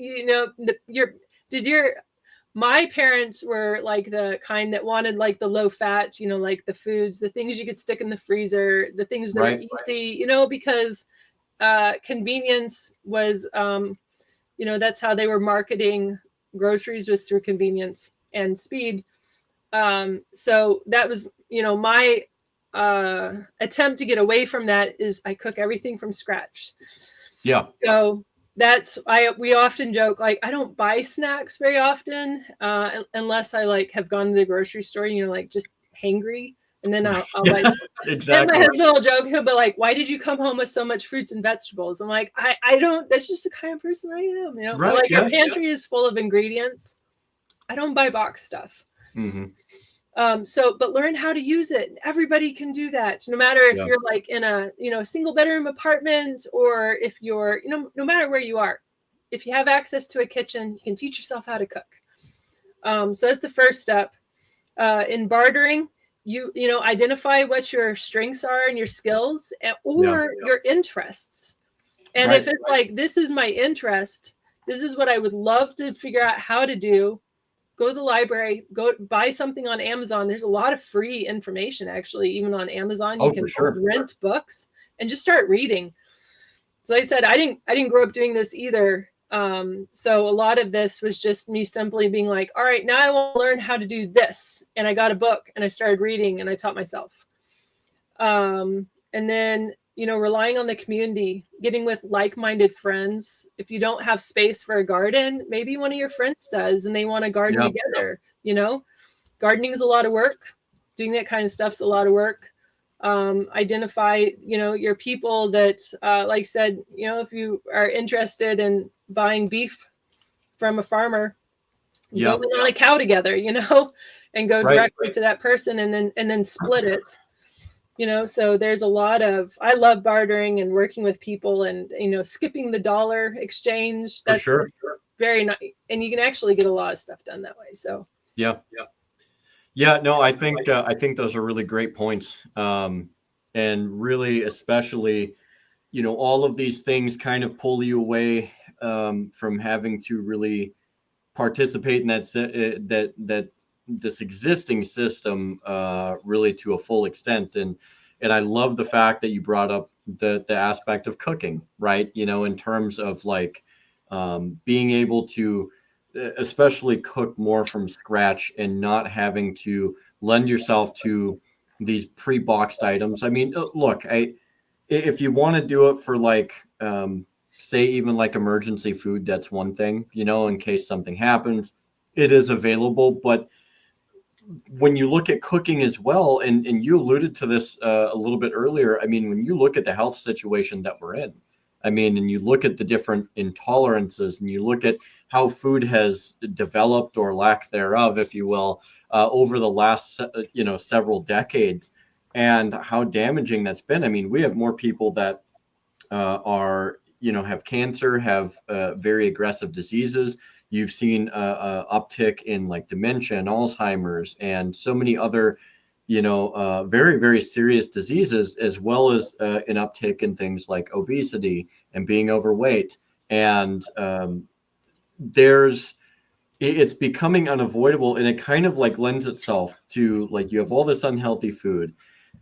my parents were like the kind that wanted like the low fat, like the foods, the things you could stick in the freezer, the things that are easy, because convenience was, that's how they were marketing groceries, was through convenience and speed. So that was, my attempt to get away from that is I cook everything from scratch. Yeah. So we often joke, I don't buy snacks very often, unless I have gone to the grocery store, just hangry. And then I'll like, exactly. And my husband will joke, he'll be like, why did you come home with so much fruits and vegetables? I'm like, I don't, that's just the kind of person I am, Right, our pantry is full of ingredients. I don't buy box stuff. But learn how to use it. Everybody can do that. No matter if you're like in a, single bedroom apartment, or if you're, no matter where you are, if you have access to a kitchen, you can teach yourself how to cook. So that's the first step. In bartering, you identify what your strengths are and your skills or your interests. And if it's like, this is my interest, this is what I would love to figure out how to do. Go to the library, go buy something on Amazon. There's a lot of free information, actually, even on Amazon. You can rent books and just start reading. So like I said, I didn't grow up doing this either. So a lot of this was just me simply being like, all right, now I want to learn how to do this. And I got a book and I started reading and I taught myself. And then, relying on the community, getting with like-minded friends. If you don't have space for a garden, maybe one of your friends does and they want to garden together. Gardening is a lot of work. Doing that kind of stuff's a lot of work. Identify, your people that, like I said, if you are interested in buying beef from a farmer, go in on a cow together, and go directly to that person and then split it. So there's a lot of, I love bartering and working with people and, skipping the dollar exchange. That's very nice. And you can actually get a lot of stuff done that way. So Yeah. Yeah, no, I think those are really great points. And really, especially, all of these things kind of pull you away from having to really participate in that this existing system really to a full extent. And I love the fact that you brought up the aspect of cooking, right? In terms of like being able to especially cook more from scratch and not having to lend yourself to these pre-boxed items. I mean, look, if you want to do it for like say even like emergency food, that's one thing, in case something happens, it is available. But when you look at cooking as well, and you alluded to this a little bit earlier, I mean, when you look at the health situation that we're in, I mean, and you look at the different intolerances and you look at how food has developed or lack thereof, if you will, over the last, several decades, and how damaging that's been. I mean, we have more people that are, have cancer, have very aggressive diseases. You've seen a uptick in like dementia and Alzheimer's and so many other, very, very serious diseases, as well as an uptick in things like obesity and being overweight. And it's becoming unavoidable, and it kind of like lends itself to like you have all this unhealthy food,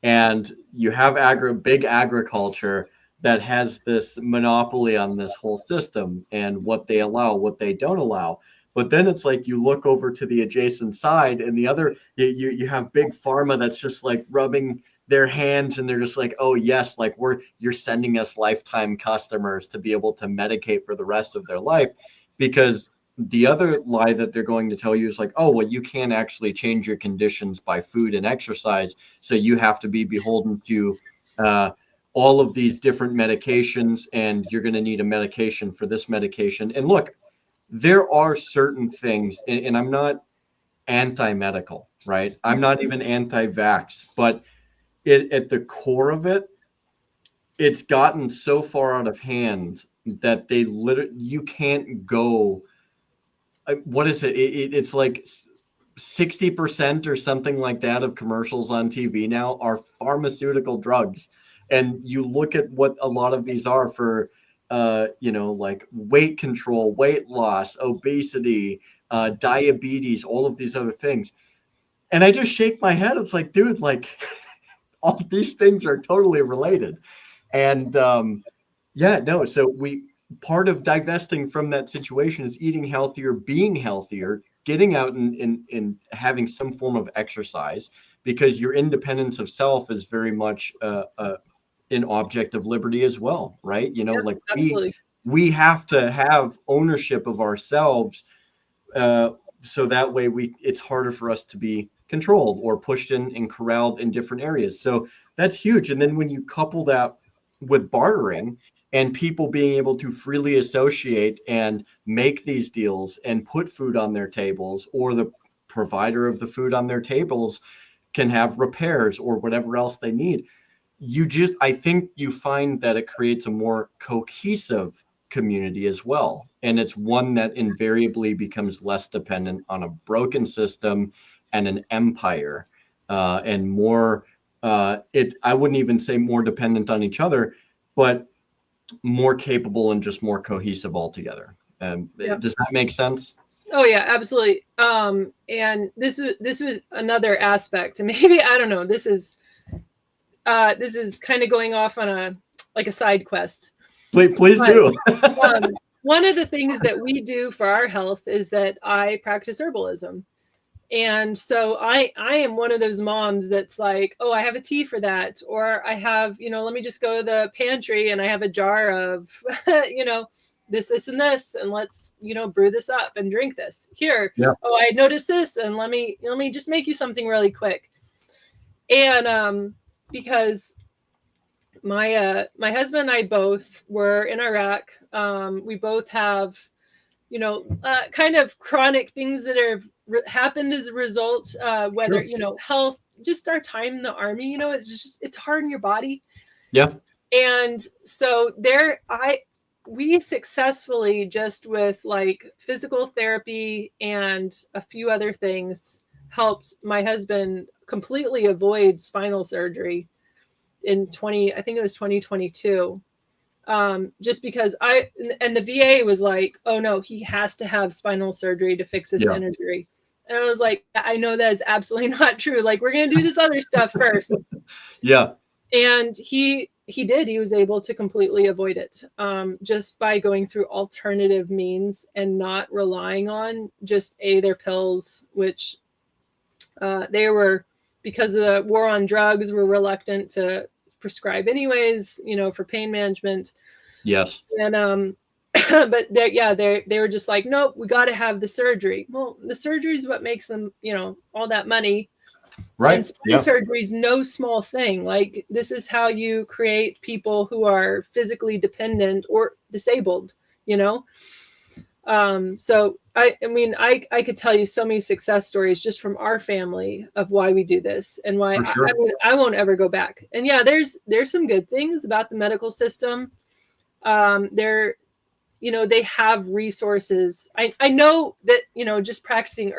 and you have big agriculture that has this monopoly on this whole system and what they allow, what they don't allow. But then it's like you look over to the adjacent side, and the other, you have big pharma that's just like rubbing their hands, and they're just like, oh yes, like you're sending us lifetime customers to be able to medicate for the rest of their life. Because the other lie that they're going to tell you is like, oh, well, you can't actually change your conditions by food and exercise, so you have to be beholden to all of these different medications, and you're going to need a medication for this medication. And look, there are certain things, and I'm not anti-medical, right? I'm not even anti-vax, but at the core of it, it's gotten so far out of hand that you can't go. What is it? It's like 60% or something like that of commercials on TV now are pharmaceutical drugs. And you look at what a lot of these are for, like weight control, weight loss, obesity, diabetes, all of these other things. And I just shake my head. It's like, dude, like all these things are totally related. And so part of divesting from that situation is eating healthier, being healthier, getting out and having some form of exercise, because your independence of self is very much an object of liberty as well, right? Like we have to have ownership of ourselves, so that way it's harder for us to be controlled or pushed in and corralled in different areas. So that's huge. And then when you couple that with bartering and people being able to freely associate and make these deals and put food on their tables, or the provider of the food on their tables can have repairs or whatever else they need, I think you find that it creates a more cohesive community as well. And it's one that invariably becomes less dependent on a broken system and an empire, and more, I wouldn't even say more dependent on each other, but more capable and just more cohesive altogether. Does that make sense? Oh yeah, absolutely. And this was another aspect, and maybe, I don't know, this is kind of going off on a side quest. Please do. One of the things that we do for our health is that I practice herbalism. And so I am one of those moms that's like, oh, I have a tea for that. Or I have, let me just go to the pantry and I have a jar of, this, and this, and let's, brew this up and drink this here. Yeah. Oh, I noticed this, and let me just make you something really quick. And because my husband and I both were in Iraq. We both have, kind of chronic things that have happened as a result, whether, Sure. Health, just our time in the Army, it's hard on your body. Yeah. And so we successfully, just with like physical therapy and a few other things, helped my husband completely avoid spinal surgery in I think it was 2022. Just because and the VA was like, oh no, he has to have spinal surgery to fix this injury. And I was like, I know that is absolutely not true. Like, we're going to do this other stuff first. Yeah. And he did. He was able to completely avoid it, just by going through alternative means and not relying on just their pills, which they were, because of the war on drugs, were reluctant to prescribe anyways, for pain management. Yes. And but they were just like, nope, we got to have the surgery. Well, the surgery is what makes them, all that money. Right. And spine surgery is no small thing. Like, this is how you create people who are physically dependent or disabled, So I mean, I could tell you so many success stories just from our family of why we do this and why. Sure. I mean, I won't ever go back. And yeah, there's some good things about the medical system. They have resources. I know that, just practicing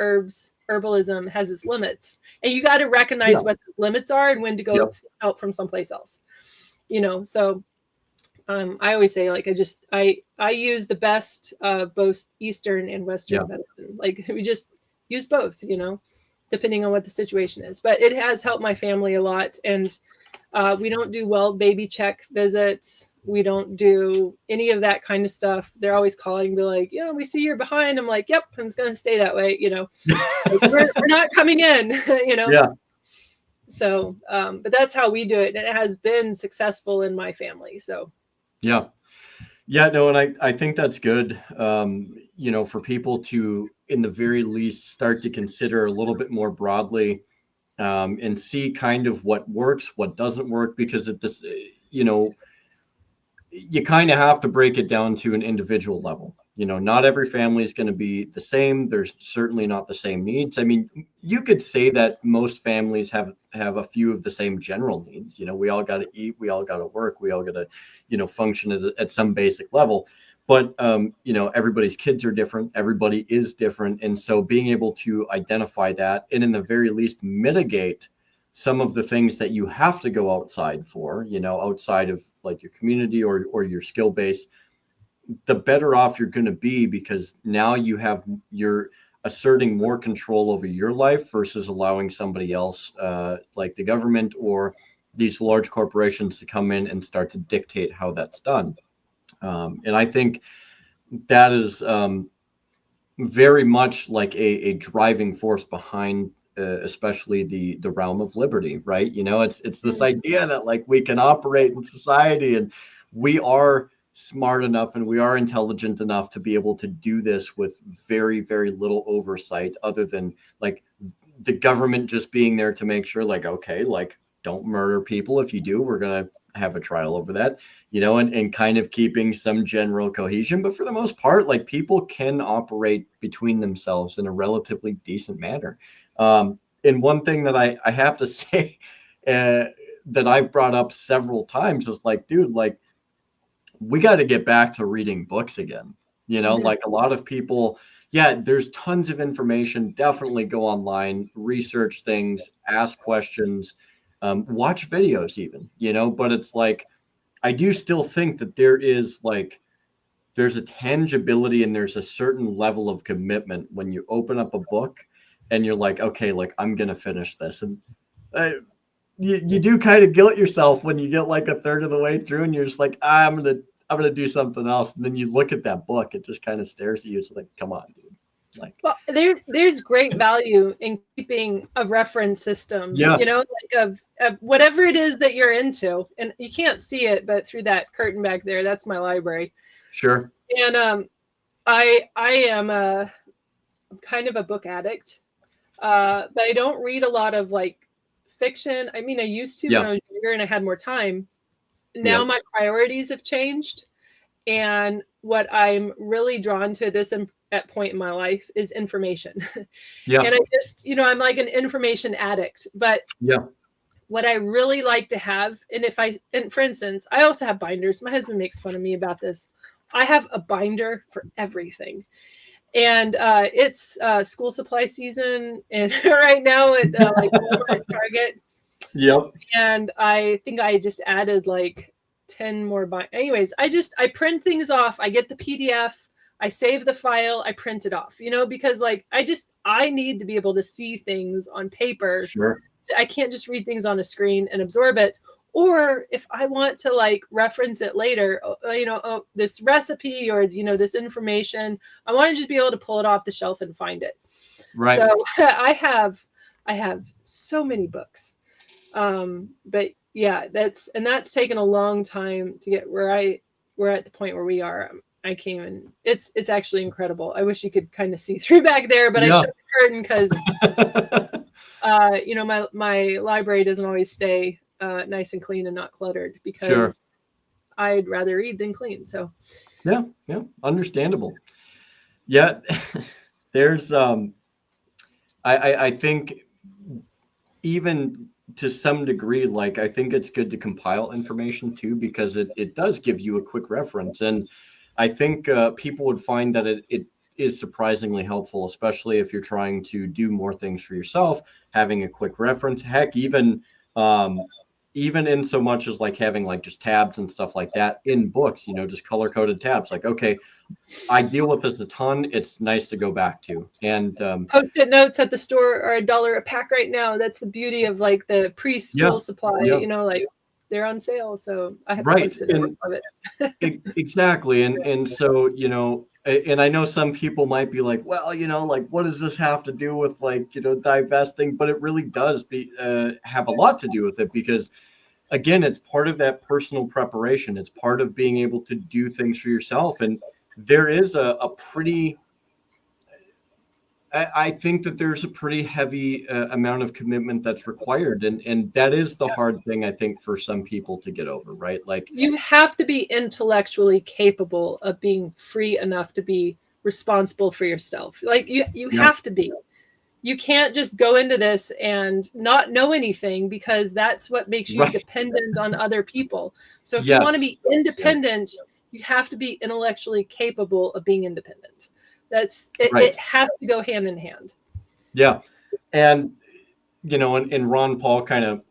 herbalism has its limits, and you got to recognize what the limits are and when to go seek help from someplace else. So I always say, like, I use the best of both Eastern and Western medicine. Like, we just use both, depending on what the situation is. But it has helped my family a lot, and we don't do baby check visits. We don't do any of that kind of stuff. They're always calling, be like, we see you're behind. I'm like, yep, I'm just going to stay that way. Like, we're not coming in, Yeah. So, but that's how we do it. And it has been successful in my family. So. Yeah. No. And I think that's good. For people to, in the very least, start to consider a little bit more broadly, and see kind of what works, what doesn't work, because at this, you kind of have to break it down to an individual level. Not every family is going to be the same. There's certainly not the same needs. I mean, you could say that most families have a few of the same general needs. We all got to eat, we all got to work, we all got to, function at some basic level. But, everybody's kids are different. Everybody is different. And so being able to identify that and in the very least mitigate some of the things that you have to go outside for, outside of like your community or your skill base, the better off you're going to be, because now you're asserting more control over your life versus allowing somebody else, like the government or these large corporations, to come in and start to dictate how that's done. And I think that is very much like a driving force behind especially the realm of liberty, right? It's this idea that, like, we can operate in society and we are smart enough and we are intelligent enough to be able to do this with very, very little oversight, other than like the government just being there to make sure, like, okay, like, don't murder people. If you do, we're going to have a trial over that, and kind of keeping some general cohesion. But for the most part, like, people can operate between themselves in a relatively decent manner. And one thing that I have to say that I've brought up several times is, like, dude, like, we got to get back to reading books again. Like, a lot of people, there's tons of information. Definitely go online, research things, ask questions, watch videos even, but it's like, I do still think that there's a tangibility and there's a certain level of commitment when you open up a book and you're like, okay, like, I'm going to finish this. And you do kind of guilt yourself when you get like a third of the way through and you're just like, I'm going to do something else. And then you look at that book, it just kind of stares at you. It's like, come on, dude. Like, well, there's great value in keeping a reference system, like of whatever it is that you're into. And you can't see it, but through that curtain back there, that's my library. Sure. And I am kind of a book addict, but I don't read a lot of like fiction. I mean, I used to when I was younger and I had more time. Now my priorities have changed, and what I'm really drawn to at point in my life is information. And I just, I'm like an information addict. But what I really like to have, and for instance, I also have binders. My husband makes fun of me about this I have a binder for everything. And it's school supply season, and right now at like Walmart, Target. Yep. And I think I just added like 10 more. Anyways, I print things off. I get the PDF. I save the file. I print it off. Because like I need to be able to see things on paper. Sure. So I can't just read things on a screen and absorb it. Or if I want to like reference it later, this recipe or, this information, I want to just be able to pull it off the shelf and find it. Right. So I have so many books. But yeah, that's taken a long time to get we're at the point where we are. I came and it's actually incredible. I wish you could kind of see through back there, but Yeah. I shut the curtain because, my library doesn't always stay nice and clean and not cluttered because Sure. I'd rather read than clean. So yeah, understandable. Yeah, there's I think even to some degree, like I think it's good to compile information too, because it does give you a quick reference, and I think people would find that it is surprisingly helpful, especially if you're trying to do more things for yourself, having a quick reference. Heck, even in so much as like having like just tabs and stuff like that in books, just color coded tabs. Like, okay, I deal with this a ton. It's nice to go back to. And Post-it notes at the store are $1 a pack right now. That's the beauty of like the preschool supply. Like they're on sale, so I have Post-it notes of it. Exactly, and so and I know some people might be like, well, like what does this have to do with like divesting? But it really does have a lot to do with it, because again, it's part of that personal preparation. It's part of being able to do things for yourself, and there is a pretty. I think that there's a pretty heavy amount of commitment that's required. And that is the hard thing, I think, for some people to get over, right? Like you have to be intellectually capable of being free enough to be responsible for yourself. Like you have to be. You can't just go into this and not know anything, because that's what makes you dependent on other people. So if you want to be independent, you have to be intellectually capable of being independent. That's it. It has to go hand in hand. Yeah. And, and Ron Paul kind of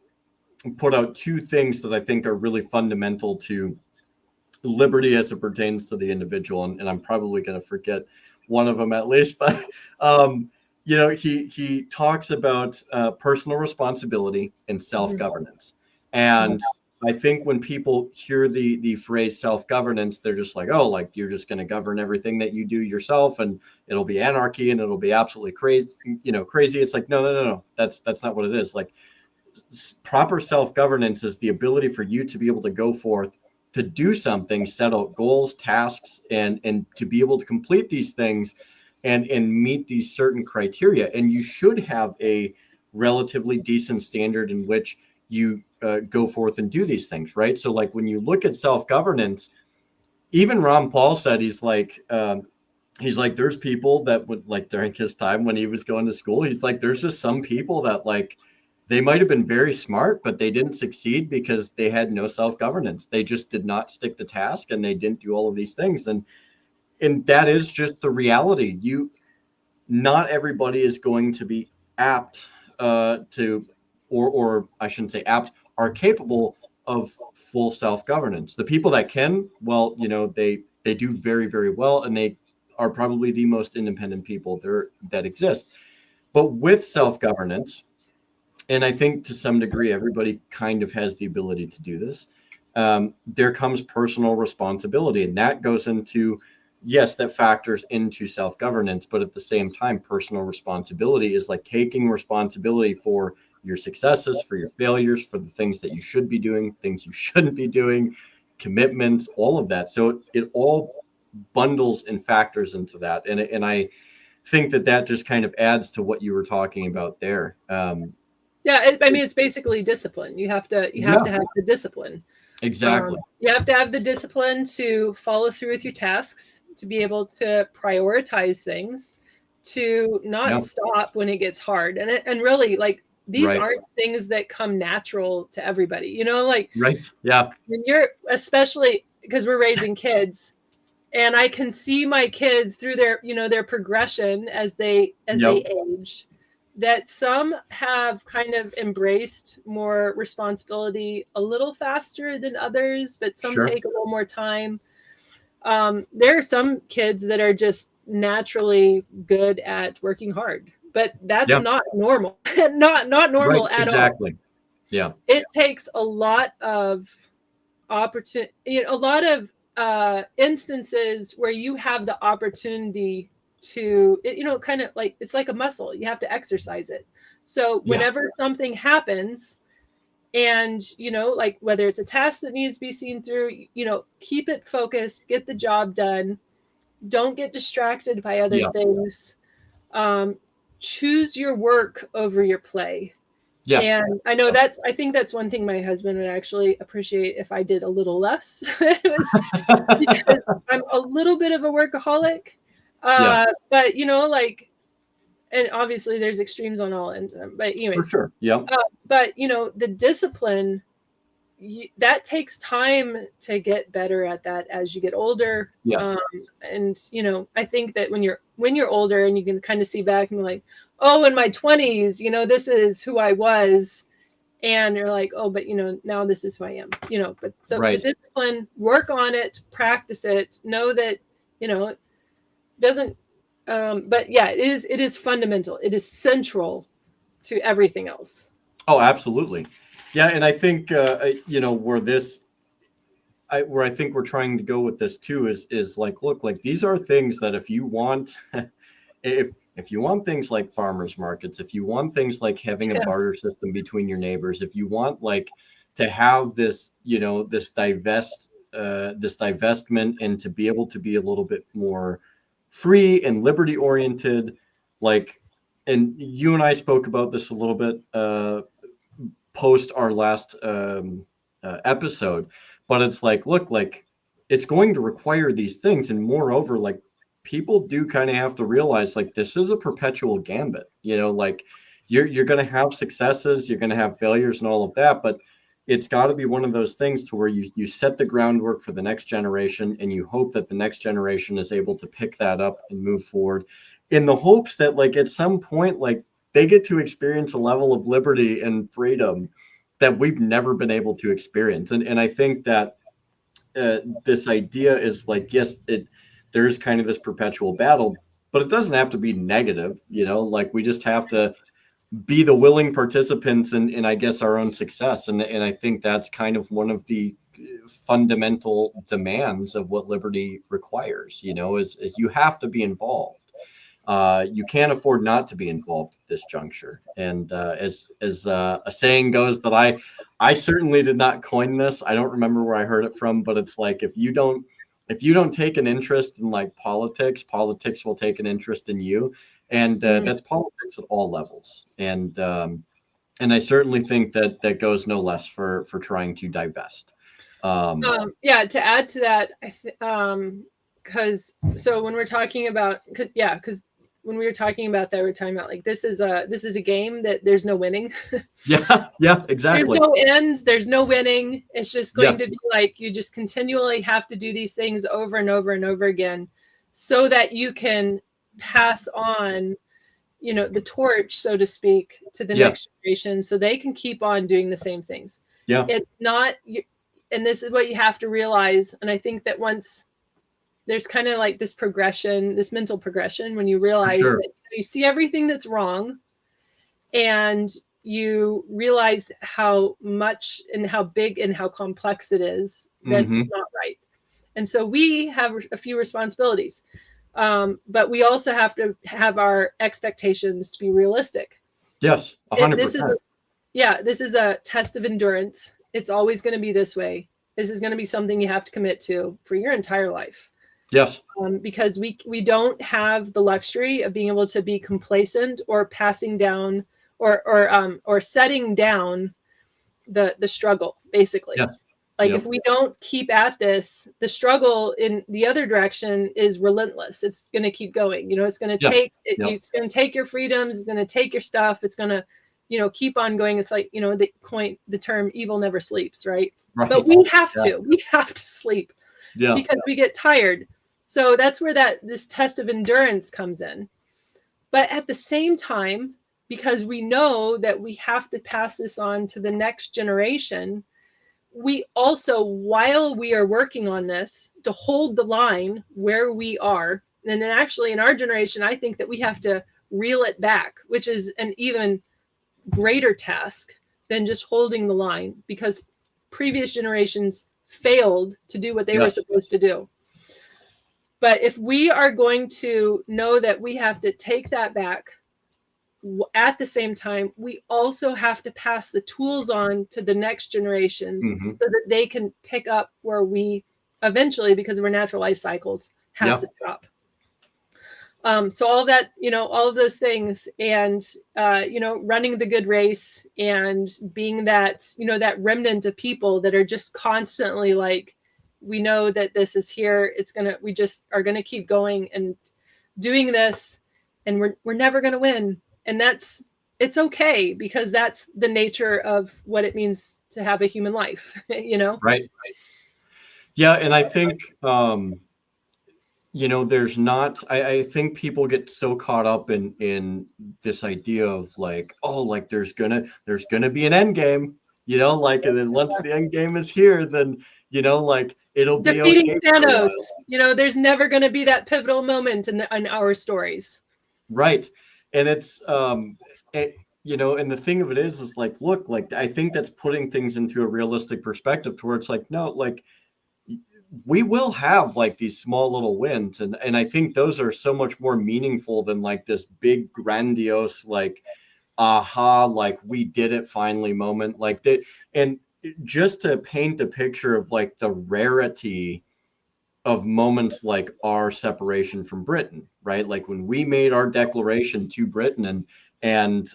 put out two things that I think are really fundamental to liberty as it pertains to the individual. And I'm probably going to forget one of them at least, but, he talks about personal responsibility and self-governance. And I think when people hear the phrase self-governance, they're just like, oh, like you're just going to govern everything that you do yourself, and it'll be anarchy and it'll be absolutely crazy. It's like, no. That's not what it is. Like proper self-governance is the ability for you to be able to go forth to do something, set out goals, tasks, and to be able to complete these things and meet these certain criteria. And you should have a relatively decent standard in which you go forth and do these things, right? So like when you look at self-governance, even Ron Paul said, he's like, there's people that would, like during his time when he was going to school, he's like, there's just some people that like, they might've been very smart, but they didn't succeed because they had no self-governance. They just did not stick to task, and they didn't do all of these things. And that is just the reality. Not everybody is going to be apt or I shouldn't say apt, are capable of full self-governance. The people that can, well, they do very, very well, and they are probably the most independent people that exist. But with self-governance, and I think to some degree, everybody kind of has the ability to do this, there comes personal responsibility. And that goes into, yes, that factors into self-governance, but at the same time, personal responsibility is like taking responsibility for your successes, for your failures, for the things that you should be doing, things you shouldn't be doing, commitments, all of that. So it all bundles and factors into that. And I think that just kind of adds to what you were talking about there. It's basically discipline. You have to have the discipline. Exactly. You have to have the discipline to follow through with your tasks, to be able to prioritize things, to not stop when it gets hard. And really, like, these aren't things that come natural to everybody, like, right. Yeah. when you're, especially because we're raising kids, And I can see my kids through their, their progression as they age, that some have kind of embraced more responsibility a little faster than others, but some take a little more time. There are some kids that are just naturally good at working hard, but that's not normal. not normal at all. Exactly. Yeah. It takes a lot of opportunity, a lot of instances where you have the opportunity to, kind of like, it's like a muscle. You have to exercise it. So whenever something happens, and, like whether it's a task that needs to be seen through, keep it focused, get the job done. Don't get distracted by other things. Choose your work over your play. Yes. And I know I think that's one thing my husband would actually appreciate if I did a little less. It was because I'm a little bit of a workaholic. But, like, and obviously there's extremes on all ends, but anyways. For sure. Yeah. But, the discipline, that takes time to get better at that as you get older. Yes. And, I think that when you're older and you can kind of see back and be like, oh, in my 20s, this is who I was. And you're like, oh, but, now this is who I am, but so the discipline, work on it, practice it, know that, it doesn't, but yeah, it is fundamental. It is central to everything else. Oh, absolutely. Yeah. And I think, where I think we're trying to go with this too is like, look, like these are things that if you want, if you want things like farmers markets, if you want things like having a barter system between your neighbors, if you want like to have this, this divestment and to be able to be a little bit more free and liberty oriented, like, and you and I spoke about this a little bit post our last episode, but it's like, look, like it's going to require these things. And moreover, like, people do kind of have to realize like this is a perpetual gambit, like you're going to have successes, you're going to have failures and all of that, but it's got to be one of those things to where you set the groundwork for the next generation and you hope that the next generation is able to pick that up and move forward in the hopes that like at some point, like they get to experience a level of liberty and freedom that we've never been able to experience. And I think that this idea is like, yes, there is kind of this perpetual battle, but it doesn't have to be negative, like we just have to be the willing participants in I guess our own success. And I think that's kind of one of the fundamental demands of what liberty requires, is you have to be involved. You can't afford not to be involved at this juncture. And as a saying goes that I certainly did not coin this. I don't remember where I heard it from, but it's like, if you don't take an interest in like politics will take an interest in you. And that's politics at all levels. And I certainly think that goes no less for trying to divest. To add to that, because when we're talking about, because when we were talking about that, we're talking about like, this is a game that there's no winning. Yeah, exactly. There's no end. There's no winning. It's just going to be like, you just continually have to do these things over and over and over again so that you can pass on, the torch, so to speak, to the next generation so they can keep on doing the same things. Yeah. It's not, and this is what you have to realize. And I think that once there's kind of like this progression, this mental progression, when you realize that you see everything that's wrong and you realize how much and how big and how complex it is, that's not right. And so we have a few responsibilities, but we also have to have our expectations to be realistic. Yes, 100%. This is a test of endurance. It's always going to be this way. This is going to be something you have to commit to for your entire life. Yes. Because we don't have the luxury of being able to be complacent or passing down or setting down the struggle, basically. Yeah. Like if we don't keep at this, the struggle in the other direction is relentless. It's going to keep going. It's going to take it's going to take your freedoms. It's going to take your stuff. It's going to, keep on going. It's like, the term evil never sleeps, right? But we have to sleep because we get tired. So that's where this test of endurance comes in. But at the same time, because we know that we have to pass this on to the next generation, we also, while we are working on this, to hold the line where we are, and then actually in our generation, I think that we have to reel it back, which is an even greater task than just holding the line, because previous generations failed to do what they were supposed to do. But if we are going to know that we have to take that back, at the same time, we also have to pass the tools on to the next generations so that they can pick up where we eventually, because of our natural life cycles, have to stop. So all of that, all of those things, and, running the good race and being that, that remnant of people that are just constantly like, we know that this is here. We just are going to keep going and doing this, and we're never going to win. And it's okay, because that's the nature of what it means to have a human life, Right. Yeah. And I think, there's not, I think people get so caught up in this idea of like, oh, like there's gonna be an end game, and then once the end game is here, then, like it'll be defeating okay Thanos. There's never going to be that pivotal moment in our stories. Right. And it's, and the thing of it is like, look, like, I think that's putting things into a realistic perspective towards like, no, like we will have like these small little wins. And I think those are so much more meaningful than like this big grandiose, like, aha, like we did it finally moment like that. And just to paint a picture of like the rarity of moments like our separation from Britain, right? Like when we made our declaration to Britain and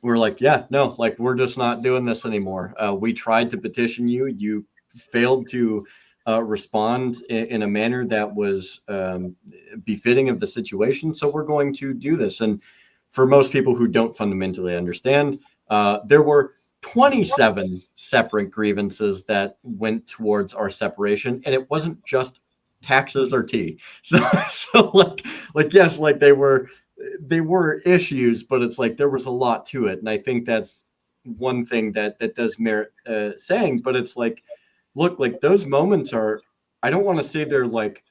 we're like, yeah, no, like we're just not doing this anymore. We tried to petition you. You failed to respond in a manner that was befitting of the situation. So we're going to do this. And for most people who don't fundamentally understand, there were 27 separate grievances that went towards our separation, and it wasn't just taxes or tea. So like yes, like they were issues, but it's like there was a lot to it, and I think that's one thing that does merit saying. But it's like, look, like those moments are, I don't want to say they're like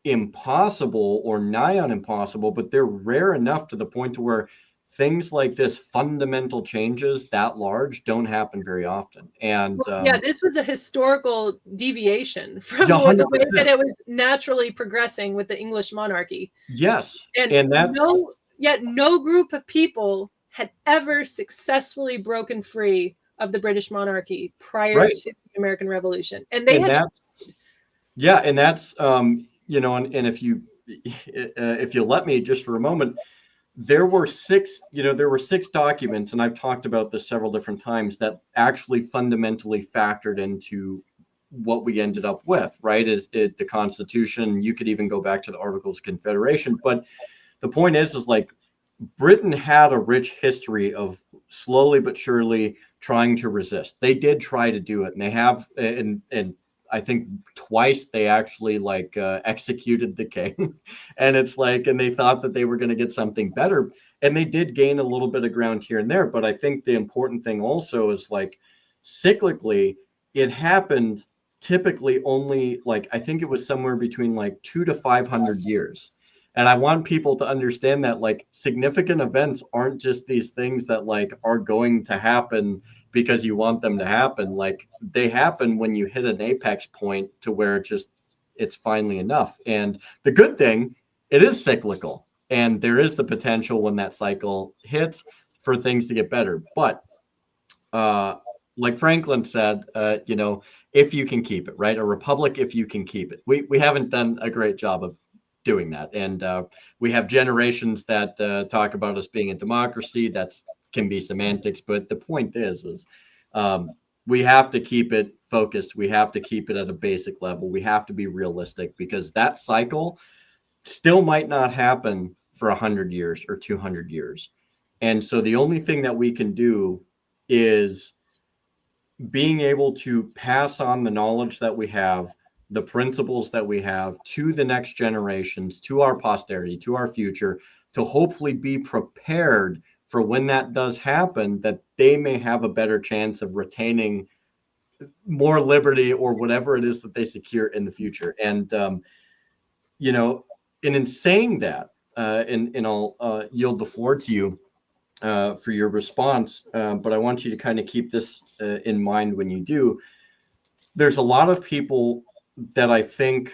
impossible or nigh on impossible, but they're rare enough to the point to where things like this, fundamental changes that large, don't happen very often. And this was a historical deviation from yeah, the way that it was naturally progressing with the English monarchy. Yes. And that's no group of people had ever successfully broken free of the British monarchy prior to the American Revolution. And and that's and if you let me just for a moment, there were six documents, and I've talked about this several different times, that actually fundamentally factored into what we ended up with, right? Is it the Constitution? You could even go back to the Articles of Confederation. But the point is like Britain had a rich history of slowly but surely trying to resist. They did try to do it, and they have, and I think twice they actually like executed the king. And it's like, and they thought that they were going to get something better, and they did gain a little bit of ground here and there. But I think the important thing also is like cyclically, it happened typically only like, I think it was somewhere between like 200 to 500 years. And I want people to understand that like significant events aren't just these things that like are going to happen because you want them to happen. Like they happen when you hit an apex point to where it's finally enough. And the good thing, it is cyclical, and there is the potential when that cycle hits for things to get better. But like Franklin said, if you can keep it, right? A republic, if you can keep it. We haven't done a great job of doing that. And we have generations that talk about us being a democracy. That's can be semantics, but the point is we have to keep it focused. We have to keep it at a basic level. We have to be realistic, because that cycle still might not happen for 100 years or 200 years. And so the only thing that we can do is being able to pass on the knowledge that we have the principles that we have to the next generations, to our posterity, to our future, to hopefully be prepared for when that does happen, that they may have a better chance of retaining more liberty or whatever it is that they secure in the future. And, you know, and in saying that, and I'll yield the floor to you for your response, but I want you to kind of keep this in mind when you do. There's a lot of people that I think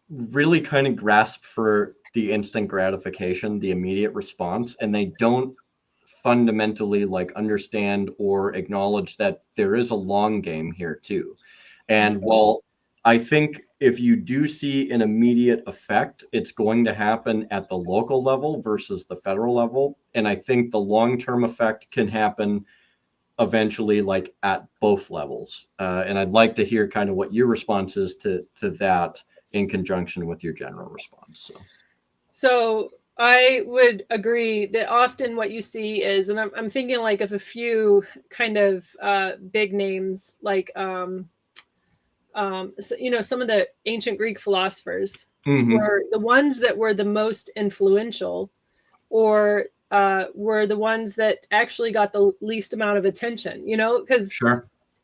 really kind of grasp for the instant gratification, the immediate response, and they don't fundamentally like understand or acknowledge that there is a long game here too. And while I think if you do see an immediate effect, it's going to happen at the local level versus the federal level. And I think the long-term effect can happen eventually, like at both levels. And I'd like to hear kind of what your response is to that in conjunction with your general response. So I would agree that often what you see is, and I'm thinking like of a few kind of big names, like so, you know, some of the ancient Greek philosophers were the ones that were the most influential, or were the ones that actually got the least amount of attention, you know, because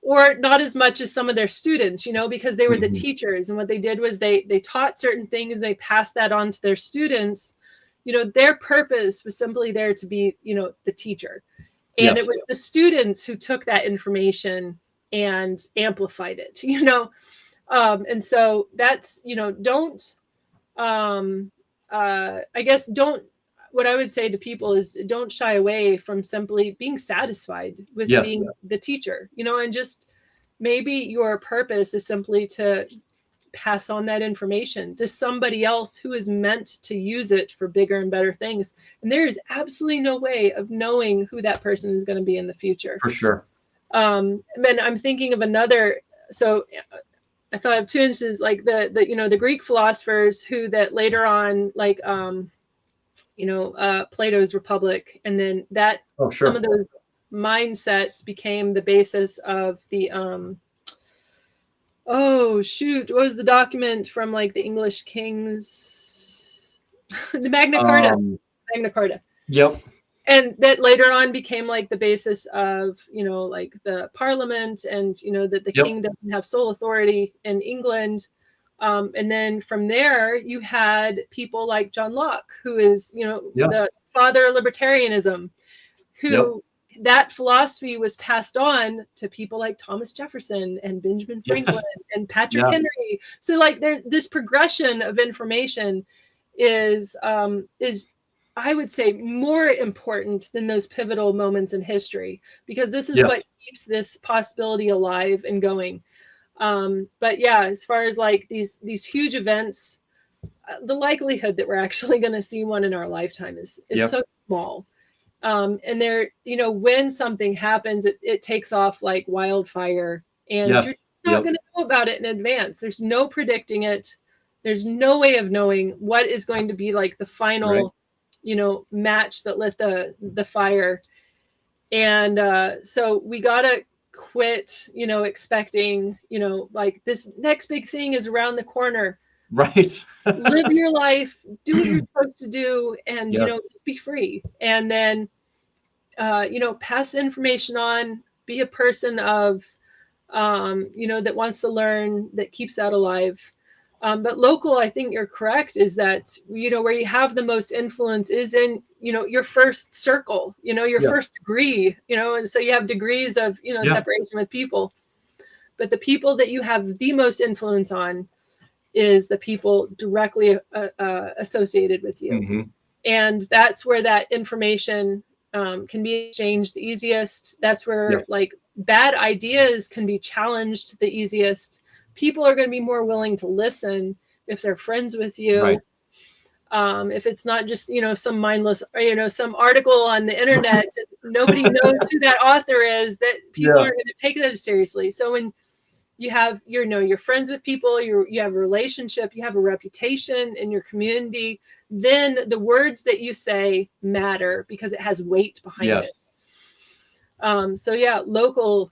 or not as much as some of their students, you know, because they were the teachers, and what they did was they taught certain things, they passed that on to their students. You know, their purpose was simply there to be, you know, the teacher, and it was the students who took that information and amplified it, you know. And so that's, you know, I guess what I would say to people is don't shy away from simply being satisfied with being the teacher, you know, and just maybe your purpose is simply to pass on that information to somebody else who is meant to use it for bigger and better things. And there is absolutely no way of knowing who that person is going to be in the future. For sure. Then I'm thinking of another. So I thought of two instances, like the you know, the Greek philosophers who that later on, like you know, Plato's Republic, and then that some of those mindsets became the basis of the oh shoot, what was the document from like the English kings? The Magna Carta. Magna Carta. Yep. And that later on became like the basis of, you know, like the parliament, and, you know, that the king doesn't have sole authority in England. And then from there, you had people like John Locke, who is, you know, the father of libertarianism, who that philosophy was passed on to people like Thomas Jefferson and Benjamin Franklin and Patrick Henry. So like this progression of information is I would say more important than those pivotal moments in history, because this is what keeps this possibility alive and going. But yeah, as far as like these huge events, the likelihood that we're actually going to see one in our lifetime is so small. And there, you know, when something happens, it takes off like wildfire, and you're just not going to know about it in advance. There's no predicting it. There's no way of knowing what is going to be like the final, you know, match that lit the fire. And so we got to quit, you know, expecting, you know, like this next big thing is around the corner. Right. Live your life, do what you're supposed to do, and, you know, just be free. And then, you know, pass the information on, be a person of, you know, that wants to learn, that keeps that alive. But local, I think you're correct, is that, you know, where you have the most influence is in, you know, your first circle, you know, your first degree, you know, and so you have degrees of, you know, separation with people. But the people that you have the most influence on is the people directly associated with you. And that's where that information can be exchanged the easiest. That's where like bad ideas can be challenged the easiest. People are going to be more willing to listen if they're friends with you. If it's not just, you know, some mindless, or, you know, some article on the internet, nobody knows who that author is, that people aren't going to take that seriously. So when you have, you know, you're friends with people, you have a relationship, you have a reputation in your community, then the words that you say matter because it has weight behind it. So yeah, local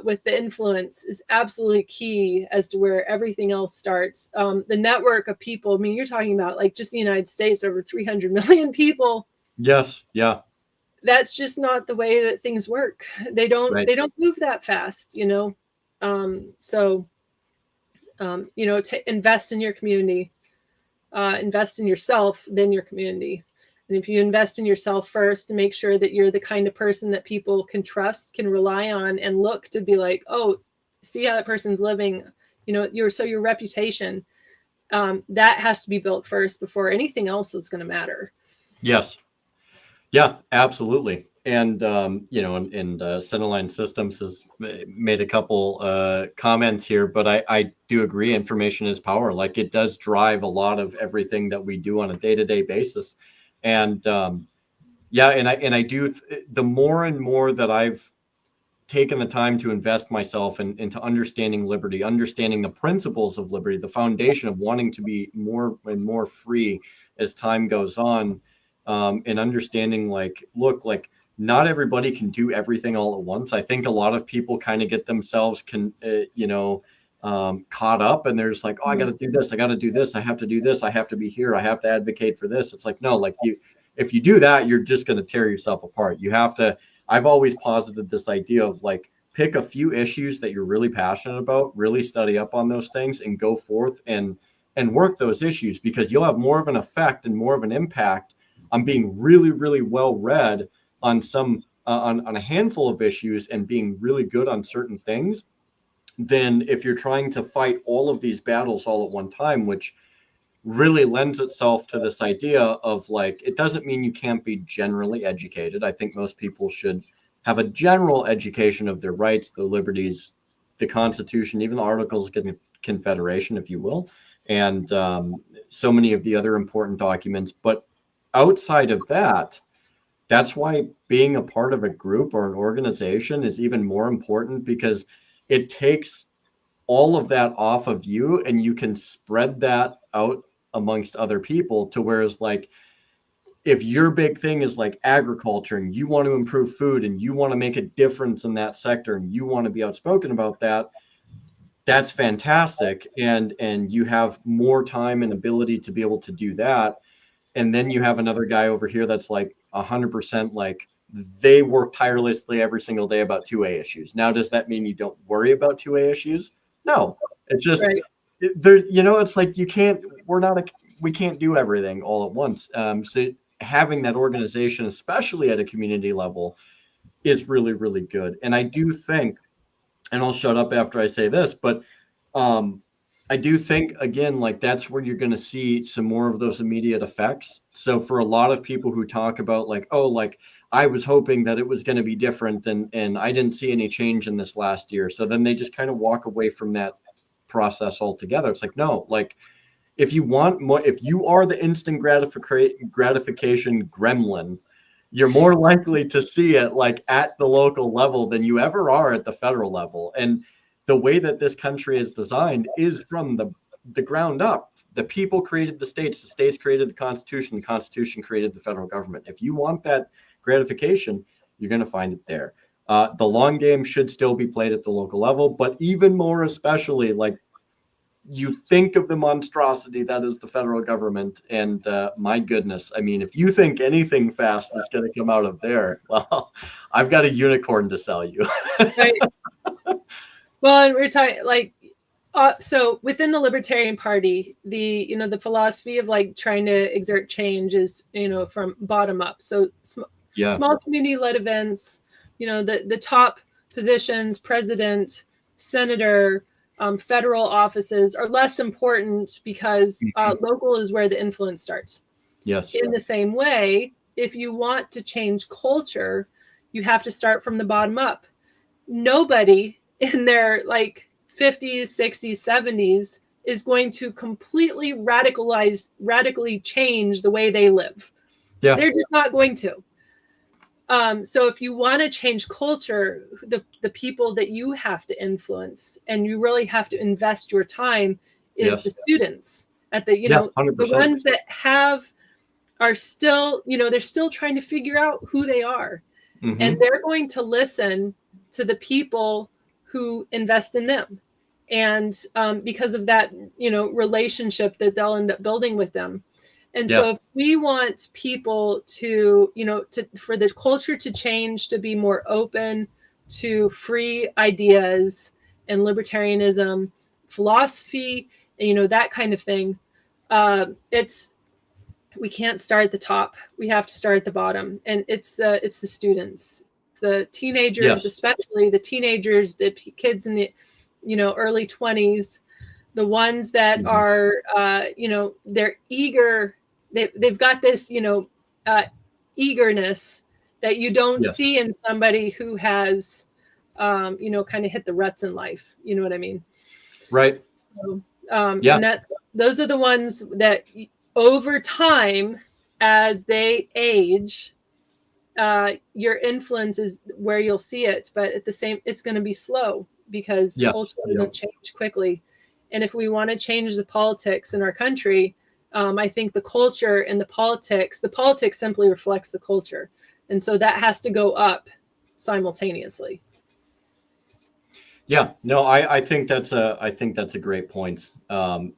with the influence is absolutely key as to where everything else starts. The network of people, I mean, you're talking about like just the United States, over 300 million people. Yes. Yeah. That's just not the way that things work. They don't move that fast, you know. So you know, to invest in your community, invest in yourself, then your community. And if you invest in yourself first, to make sure that you're the kind of person that people can trust, can rely on, and look to be like, oh, see how that person's living, you know, your reputation, that has to be built first before anything else is going to matter. Yes. Yeah, absolutely. And, you know, and Centerline Systems has made a couple comments here, but I do agree information is power. Like, it does drive a lot of everything that we do on a day-to-day basis. And yeah, and I do, the more and more that I've taken the time to invest myself into understanding liberty, understanding the principles of liberty, the foundation of wanting to be more and more free as time goes on, and understanding like, look, like not everybody can do everything all at once. I think a lot of people kind of get themselves caught up, and there's like, oh, I got to do this, I got to do this, I have to do this, I have to be here, I have to advocate for this. It's like, no, like if you do that, you're just going to tear yourself apart. You have to. I've always posited this idea of like, pick a few issues that you're really passionate about, really study up on those things, and go forth and work those issues, because you'll have more of an effect and more of an impact on being really, really well read on some on a handful of issues and being really good on certain things, than if you're trying to fight all of these battles all at one time, which really lends itself to this idea of like, it doesn't mean you can't be generally educated. I think most people should have a general education of their rights, their liberties, the Constitution, even the Articles of Confederation, if you will, and so many of the other important documents. But outside of that, that's why being a part of a group or an organization is even more important, because it takes all of that off of you and you can spread that out amongst other people, to whereas like, if your big thing is like agriculture and you want to improve food and you want to make a difference in that sector and you want to be outspoken about that, that's fantastic. And you have more time and ability to be able to do that. And then you have another guy over here that's like 100% like, they work tirelessly every single day about 2A issues. Now, does that mean you don't worry about 2A issues? No, it's just, Right. There, you know, it's like, we can't do everything all at once. So having that organization, especially at a community level, is really, really good. And I do think, and I'll shut up after I say this, but I do think, again, like that's where you're going to see some more of those immediate effects. So for a lot of people who talk about like, oh, like I was hoping that it was going to be different, and I didn't see any change in this last year. So then they just kind of walk away from that process altogether. It's like, no, like if you want more, if you are the instant gratification gremlin, you're more likely to see it like at the local level than you ever are at the federal level. And the way that this country is designed is from the ground up. The people created the states created the Constitution created the federal government. If you want that gratification, you're going to find it there. The long game should still be played at the local level, but even more especially, like, you think of the monstrosity that is the federal government, and my goodness, I mean, if you think anything fast is going to come out of there, well, I've got a unicorn to sell you. Right. Well, and we're talking like, so within the Libertarian Party, the philosophy of like trying to exert change is, from bottom up. So small community-led events, the top positions, president, senator, federal offices are less important because local is where the influence starts. Yes. In the same way, if you want to change culture, you have to start from the bottom up. Nobody in their like 50s, 60s, 70s is going to completely radically change the way they live. Yeah. They're just not going to. So if you want to change culture, the people that you have to influence and you really have to invest your time is the students at the, the ones that are still, they're still trying to figure out who they are. and they're going to listen to the people who invest in them. And because of that, relationship that they'll end up building with them. And so if we want people to, for the culture to change, to be more open to free ideas and libertarianism, philosophy, that kind of thing, we can't start at the top. We have to start at the bottom. And it's the students, the teenagers, especially the teenagers, the kids in the, early 20s, the ones that are, they're eager. They've got this, eagerness that you don't see in somebody who has, kind of hit the ruts in life. You know what I mean? Right. So, and those are the ones that over time, as they age, your influence is where you'll see it, but it's going to be slow because culture doesn't change quickly. And if we want to change the politics in our country, I think the culture and the politics simply reflects the culture. And so that has to go up simultaneously. Yeah, no, I think that's a great point. And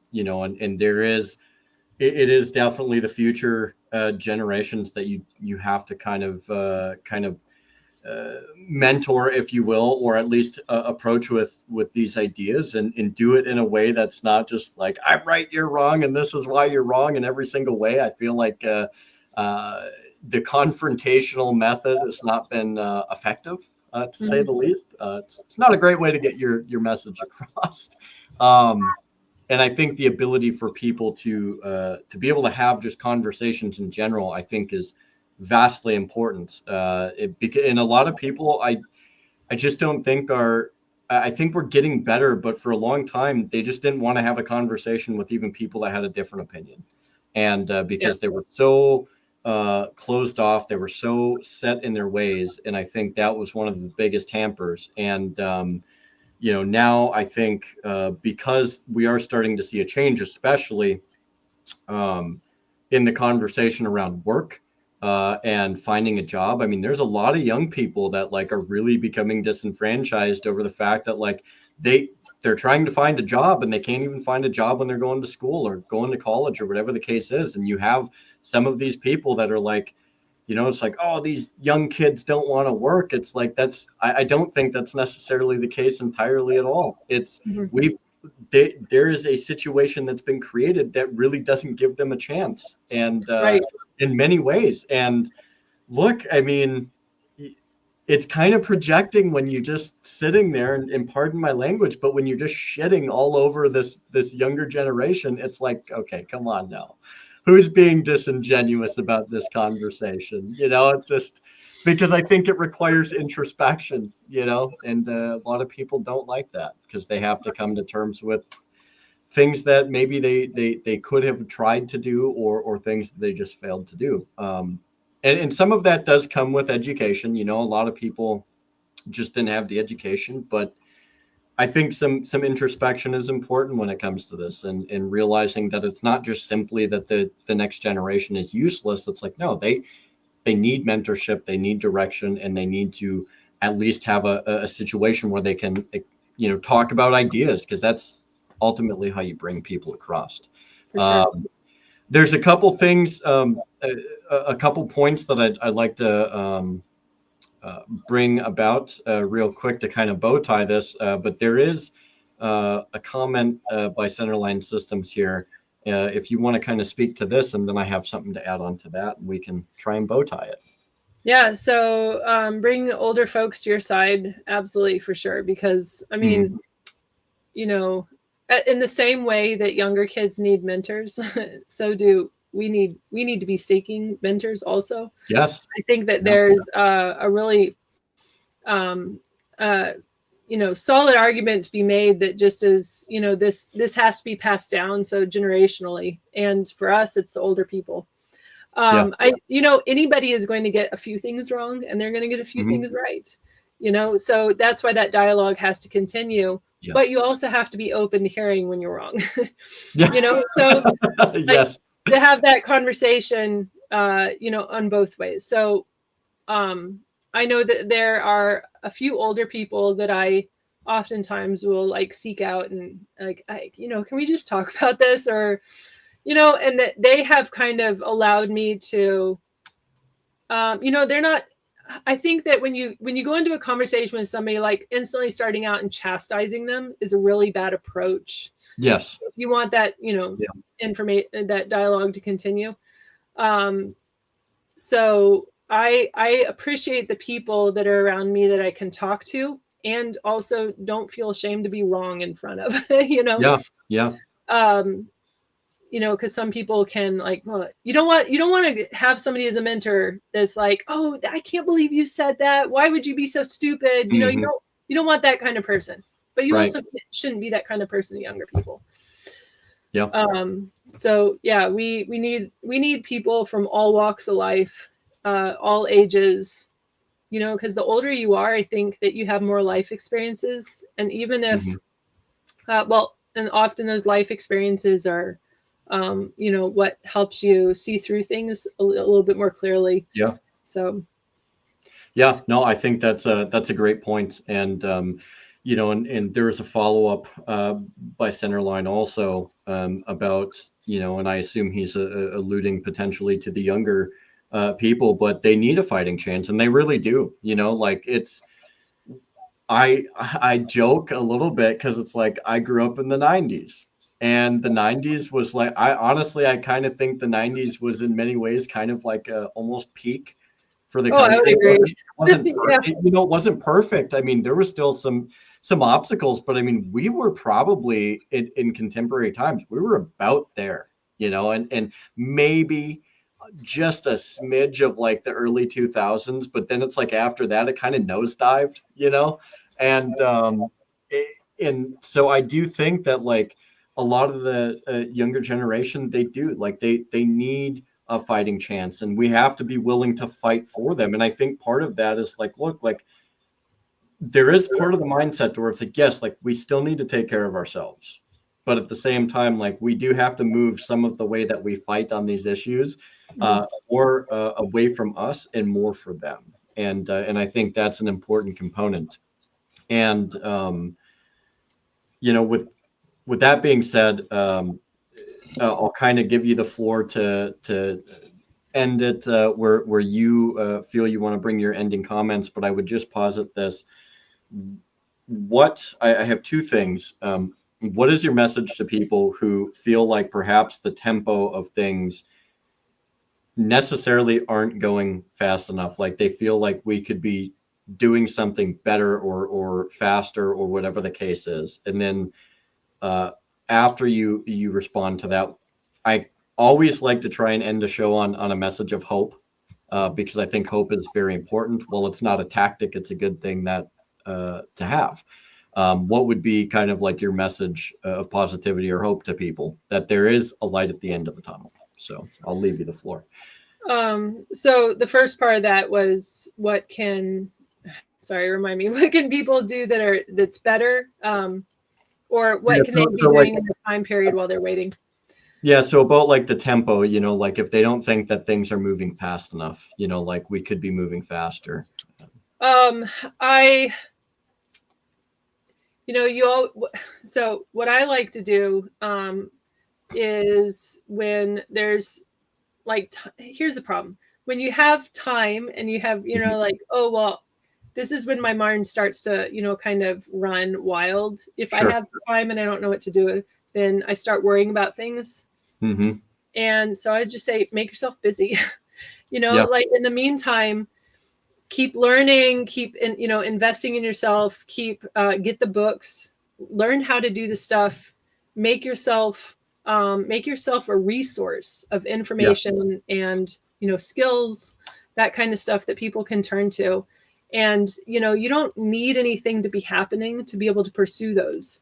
it is definitely the future generations that you have to kind of mentor, if you will, or at least approach with these ideas and do it in a way that's not just like, I'm right, you're wrong, and this is why you're wrong in every single way. I feel like the confrontational method has not been effective, to say the least. It's not a great way to get your message across. And I think the ability for people to be able to have just conversations in general, I think, is vastly important. And a lot of people, I just don't think I think we're getting better, but for a long time, they just didn't want to have a conversation with even people that had a different opinion. And because they were so closed off, they were so set in their ways. And I think that was one of the biggest hampers. And, now I think because we are starting to see a change, especially in the conversation around work and finding a job. I mean, there's a lot of young people that are really becoming disenfranchised over the fact that they're trying to find a job and they can't even find a job when they're going to school or going to college or whatever the case is. And you have some of these people that are it's like, oh, these young kids don't want to work. It's like, I don't think that's necessarily the case entirely at all. It's there is a situation that's been created that really doesn't give them a chance. And in many ways. And look, I mean, it's kind of projecting when you're just sitting there and pardon my language, but when you're just shitting all over this younger generation, it's like, okay, come on now. Who's being disingenuous about this conversation? It's just because I think it requires introspection, and a lot of people don't like that because they have to come to terms with things that maybe they could have tried to do or things that they just failed to do. And some of that does come with education. A lot of people just didn't have the education, but I think some introspection is important when it comes to this and realizing that it's not just simply that the next generation is useless. It's like, no, they need mentorship, they need direction, and they need to at least have a situation where they can, talk about ideas, because that's ultimately how you bring people across. Sure. There's a couple things, a couple points that I'd like to bring about real quick to kind of bow tie this, but there is a comment by Centerline Systems here. If you want to kind of speak to this, and then I have something to add on to that, and we can try and bow tie it. Yeah, so bring older folks to your side, absolutely, for sure, because I mean, in the same way that younger kids need mentors, so do we need to be seeking mentors also. Yes. I think that there's a really solid argument to be made that just as this has to be passed down, so generationally, and for us it's the older people. Anybody is going to get a few things wrong and they're going to get a few things right, so that's why that dialogue has to continue. Yes. But you also have to be open to hearing when you're wrong. So yes. To have that conversation, on both ways. So I know that there are a few older people that I oftentimes will like seek out and like, can we just talk about this? Or, and that they have kind of allowed me to, they're not, I think that when you go into a conversation with somebody, like instantly starting out and chastising them is a really bad approach. Yes. If you want that, information, that dialogue to continue. So I appreciate the people that are around me that I can talk to, and also don't feel ashamed to be wrong in front of, Yeah. Because some people can like, well, you don't want to have somebody as a mentor that's like, oh, I can't believe you said that. Why would you be so stupid? You don't want that kind of person, but you also shouldn't be that kind of person to younger people. Yeah. So yeah, we need people from all walks of life, all ages, because the older you are, I think that you have more life experiences. And even if, and often those life experiences are, what helps you see through things a little bit more clearly. Yeah. So. Yeah, no, I think that's a great point. And, and there's a follow-up by Centerline also about, and I assume he's alluding potentially to the younger people, but they need a fighting chance, and they really do. Like I joke a little bit because it's like I grew up in the 90s, and the 90s was like, I kind of think the 90s was in many ways kind of like a almost peak for the country. I would agree. It wasn't perfect. I mean, there was still some obstacles, but I mean, we were probably in contemporary times, we were about there, and maybe just a smidge of like the early 2000s, but then it's like after that, it kind of nosedived, and so I do think that like a lot of the younger generation, they do like they need a fighting chance, and we have to be willing to fight for them. And I think part of that is like, look, like there is part of the mindset where it's like, yes, like we still need to take care of ourselves, but at the same time, like we do have to move some of the way that we fight on these issues more away from us and more for them. And I think that's an important component. And with that being said, I'll kind of give you the floor to end it where you feel you want to bring your ending comments. But I would just posit this: I have two things. What is your message to people who feel like perhaps the tempo of things necessarily aren't going fast enough? Like they feel like we could be doing something better or faster or whatever the case is. And then after you respond to that, I always like to try and end a show on a message of hope, because I think hope is very important. Well, it's not a tactic, it's a good thing that to have. What would be kind of like your message of positivity or hope to people, that there is a light at the end of the tunnel? So I'll leave you the floor. So the first part of that was remind me, what can people do that's better? Or what can they be doing in the time period while they're waiting? Yeah, so about like the tempo, like if they don't think that things are moving fast enough, like we could be moving faster. So what I like to do is when there's like, here's the problem. When you have time and you have, like, oh, well, this is when my mind starts to, kind of run wild. If I have time and I don't know what to do, then I start worrying about things. Mm-hmm. And so I just say, make yourself busy, like in the meantime, keep learning, keep investing in yourself, get the books, learn how to do the stuff, make yourself a resource of information and, skills, that kind of stuff that people can turn to. And, you don't need anything to be happening to be able to pursue those.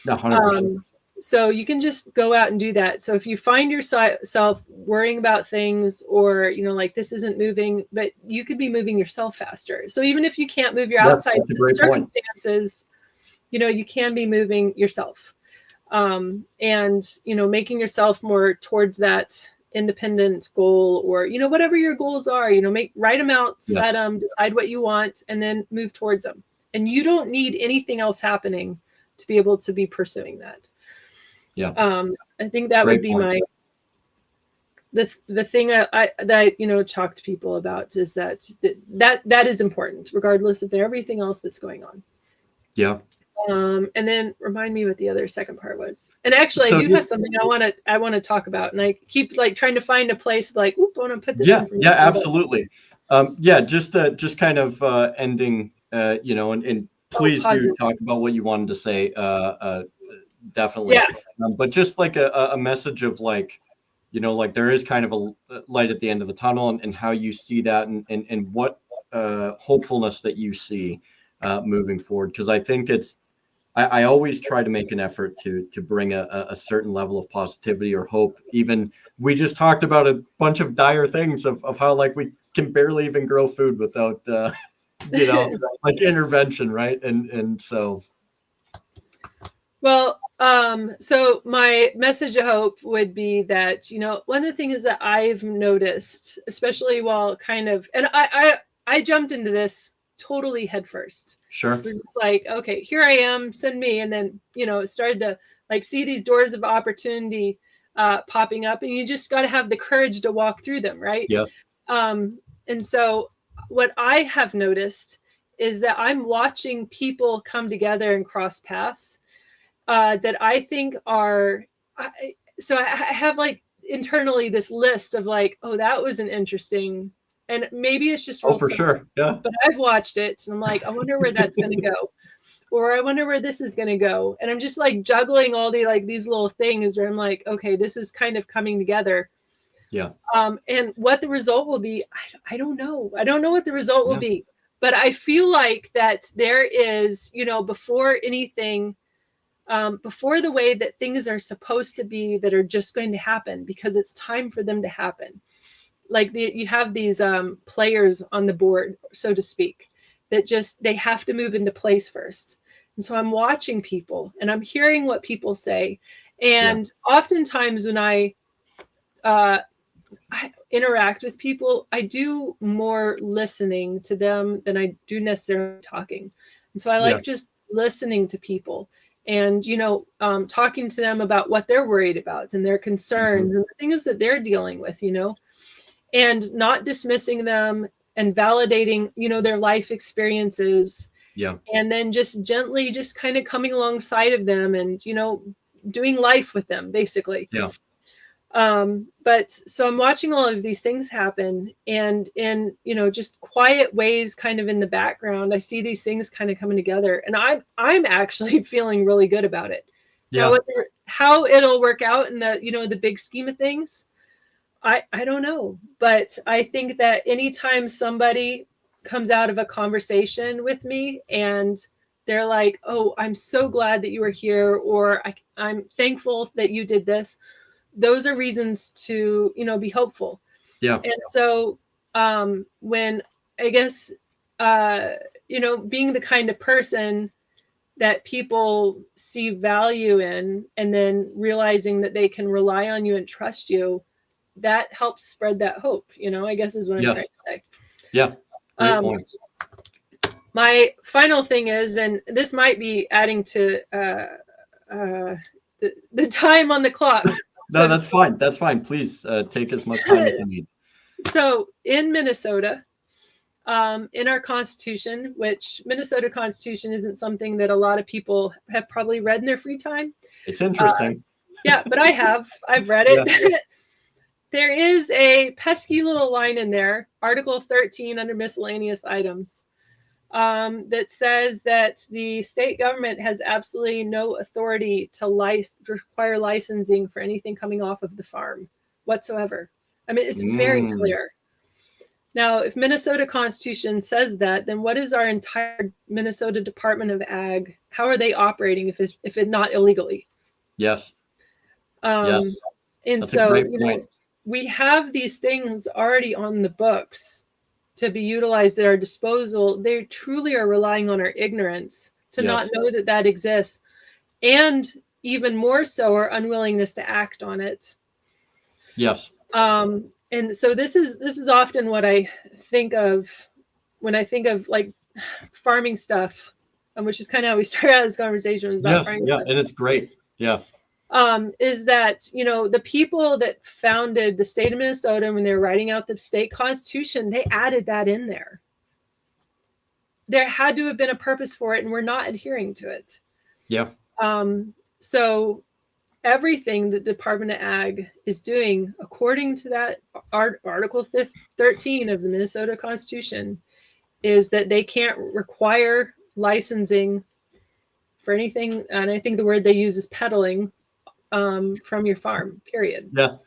100%. So you can just go out and do that. So if you find yourself worrying about things or, like this isn't moving, but you could be moving yourself faster. So even if you can't move your outside circumstances, you can be moving yourself. And, making yourself more towards that, independent goal, or, whatever your goals are, write them out, set them, decide what you want, and then move towards them. And you don't need anything else happening to be able to be pursuing that. Yeah. I think that would be the thing that I talk to people about, is that is important, regardless of everything else that's going on. Yeah. And then remind me what the other second part was. And actually, I do have something I want to talk about, and I keep trying to find a place I want to put this. Yeah, absolutely. Just kind of ending, and please do talk about what you wanted to say. Definitely. Yeah. But just like a message of there is kind of a light at the end of the tunnel, and how you see that, and what hopefulness that you see moving forward. Because I think I always try to make an effort to bring a certain level of positivity or hope. Even we just talked about a bunch of dire things of how we can barely even grow food without intervention, right? And so. Well, so my message of hope would be that, one of the things that I've noticed, especially while and I jumped into this totally headfirst. Sure. We're just okay, here I am, send me. And then, started to see these doors of opportunity popping up, and you just got to have the courage to walk through them. Right. Yes. And so what I have noticed is that I'm watching people come together and cross paths that I think are, so I have internally this list of oh, that was an interesting. And maybe it's just for sure. Yeah. But I've watched it, and I'm I wonder where that's going to go, or I wonder where this is going to go. And I'm just juggling all the these little things where I'm okay, this is kind of coming together. Yeah. And what the result will be, I don't know. I don't know what the result will be, but I feel that there is, before anything, before the way that things are supposed to be, that are just going to happen because it's time for them to happen. You have these players on the board, so to speak, that they have to move into place first. And so I'm watching people, and I'm hearing what people say. And oftentimes when I interact with people, I do more listening to them than I do necessarily talking. And so I just listening to people, and talking to them about what they're worried about and their concerns and the things that they're dealing with, and not dismissing them, and validating, their life experiences. Yeah. And then just gently just kind of coming alongside of them, and, doing life with them, basically. Yeah. But so I'm watching all of these things happen, and in, just quiet ways, kind of in the background, I see these things kind of coming together, and I'm actually feeling really good about it. Yeah. Now, how it'll work out in the, the big scheme of things, I don't know. But I think that anytime somebody comes out of a conversation with me and they're oh, I'm so glad that you were here, or I'm thankful that you did this, those are reasons to, be hopeful. Yeah. And so when I guess, being the kind of person that people see value in, and then realizing that they can rely on you and trust you, that helps spread that hope, I guess is what I'm trying to say. Yeah. Great points. My final thing is, and this might be adding to the time on the clock. No, that's fine. That's fine. Please take as much time as you need. So in Minnesota, in our Constitution, which Minnesota Constitution isn't something that a lot of people have probably read in their free time. It's interesting. Yeah, but I've read it. Yeah. There is a pesky little line in there, Article 13 under miscellaneous items, that says that the state government has absolutely no authority to require licensing for anything coming off of the farm whatsoever. I mean, it's very clear. Now, if Minnesota Constitution says that, then what is our entire Minnesota Department of Ag? How are they operating if it's not illegally? Yes. Yes. And that's so, we have these things already on the books to be utilized at our disposal. They truly are relying on our ignorance to not know that exists, and even more so our unwillingness to act on it. Yes. And so this is often what I think of when I think of like farming stuff, which is kind of how we started out this conversation, was about farming stuff. And it's great. Yeah. Is that, the people that founded the state of Minnesota, when they were writing out the state constitution, they added that in there. There had to have been a purpose for it, and we're not adhering to it. Yeah. So everything that the Department of Ag is doing, according to that Article 13 of the Minnesota Constitution, is that they can't require licensing for anything. And I think the word they use is peddling from your farm, period. Yeah.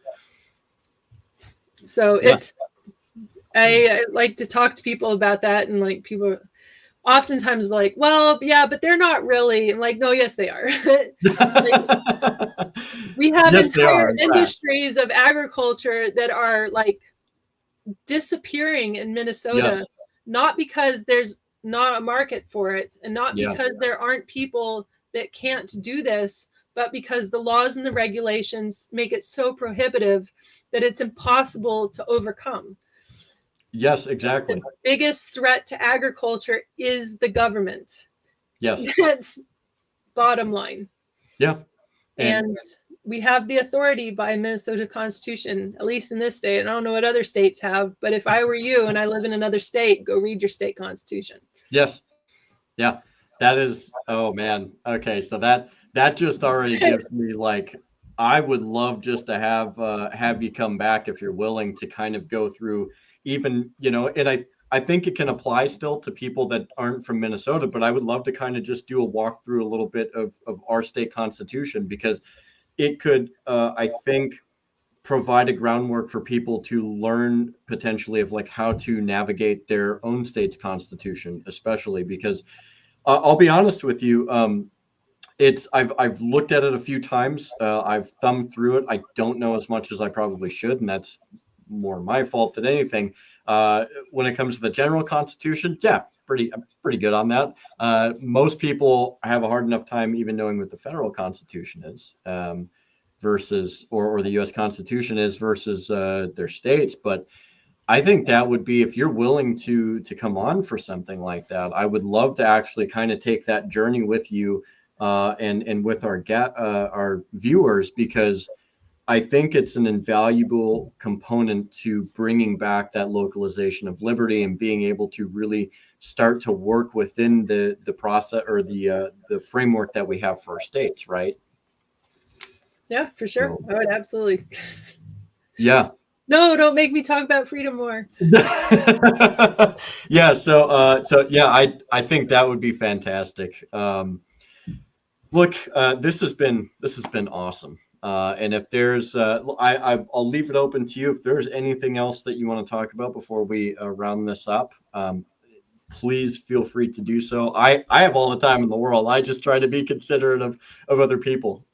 So I like to talk to people about that, and like people oftentimes be like, well, yeah, but they're not really. I'm like, no, yes, they are. We have entire industries of agriculture that are like disappearing in Minnesota, not because there's not a market for it, and not because there aren't people that can't do this, but because the laws and the regulations make it so prohibitive that it's impossible to overcome. Yes, exactly. The biggest threat to agriculture is the government. Yes. That's bottom line. Yeah. And we have the authority by Minnesota Constitution, at least in this state. I don't know what other states have, but if I were you and I live in another state, go read your state constitution. Yes. Yeah. That is, oh man. Okay. So that just already gives me like, I would love just to have you come back if you're willing to kind of go through even, and I think it can apply still to people that aren't from Minnesota, but I would love to kind of just do a walkthrough a little bit of our state constitution, because it could, I think, provide a groundwork for people to learn potentially of like how to navigate their own state's constitution, especially because I'll be honest with you. I've looked at it a few times. I've thumbed through it. I don't know as much as I probably should, and that's more my fault than anything. When it comes to the general constitution, pretty good on that. Most people have a hard enough time even knowing what the federal constitution is versus or the U.S. Constitution is versus their states. But I think that would be, if you're willing to come on for something like that, I would love to actually kind of take that journey with you and with our viewers, because I think it's an invaluable component to bringing back that localization of liberty and being able to really start to work within the process or the framework that we have for our states, right? Yeah, for sure. So, I would absolutely. Yeah. No, don't make me talk about freedom more. Yeah. So yeah, I think that would be fantastic. Look, this has been awesome. And if there's, I'll leave it open to you. If there's anything else that you want to talk about before we round this up, please feel free to do so. I have all the time in the world. I just try to be considerate of other people.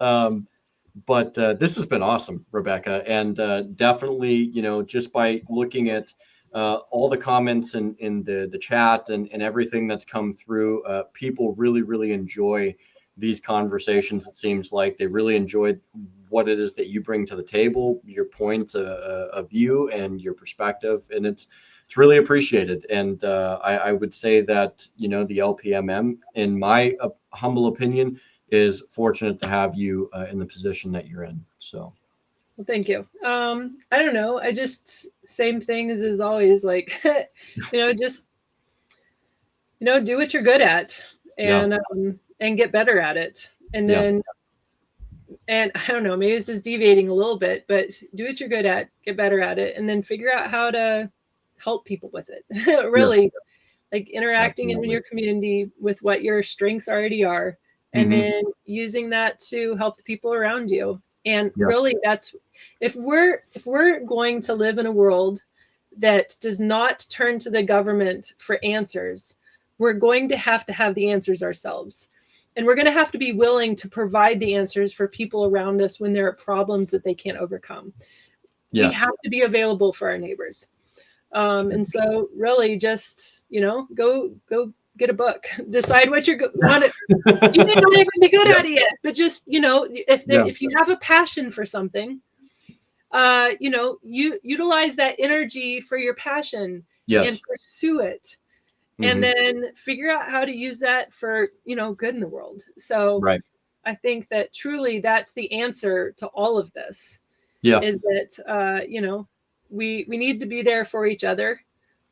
But this has been awesome, Rebecca. And definitely, just by looking at all the comments in the chat and everything that's come through, people really, really enjoy these conversations. It seems like they really enjoyed what it is that you bring to the table, your point of view and your perspective. And it's really appreciated. And I would say that, the LPMN, in my humble opinion, is fortunate to have you in the position that you're in. So. Well, thank you. I don't know. I just, same things as always, like, just, do what you're good at and get better at it. And then, and I don't know, maybe this is deviating a little bit, but do what you're good at, get better at it, and then figure out how to help people with it. Really, like interacting in your community with what your strengths already are, and then using that to help the people around you. And really, that's, if we're going to live in a world that does not turn to the government for answers, we're going to have the answers ourselves. And we're going to have to be willing to provide the answers for people around us when there are problems that they can't overcome. Yes. We have to be available for our neighbors. And so really just, go get a book, decide what you're want to, you may not even be good at it yet, but just, if you have a passion for something, you utilize that energy for your passion and pursue it. And then figure out how to use that for, good in the world. So I think that truly that's the answer to all of this. Is that, we need to be there for each other.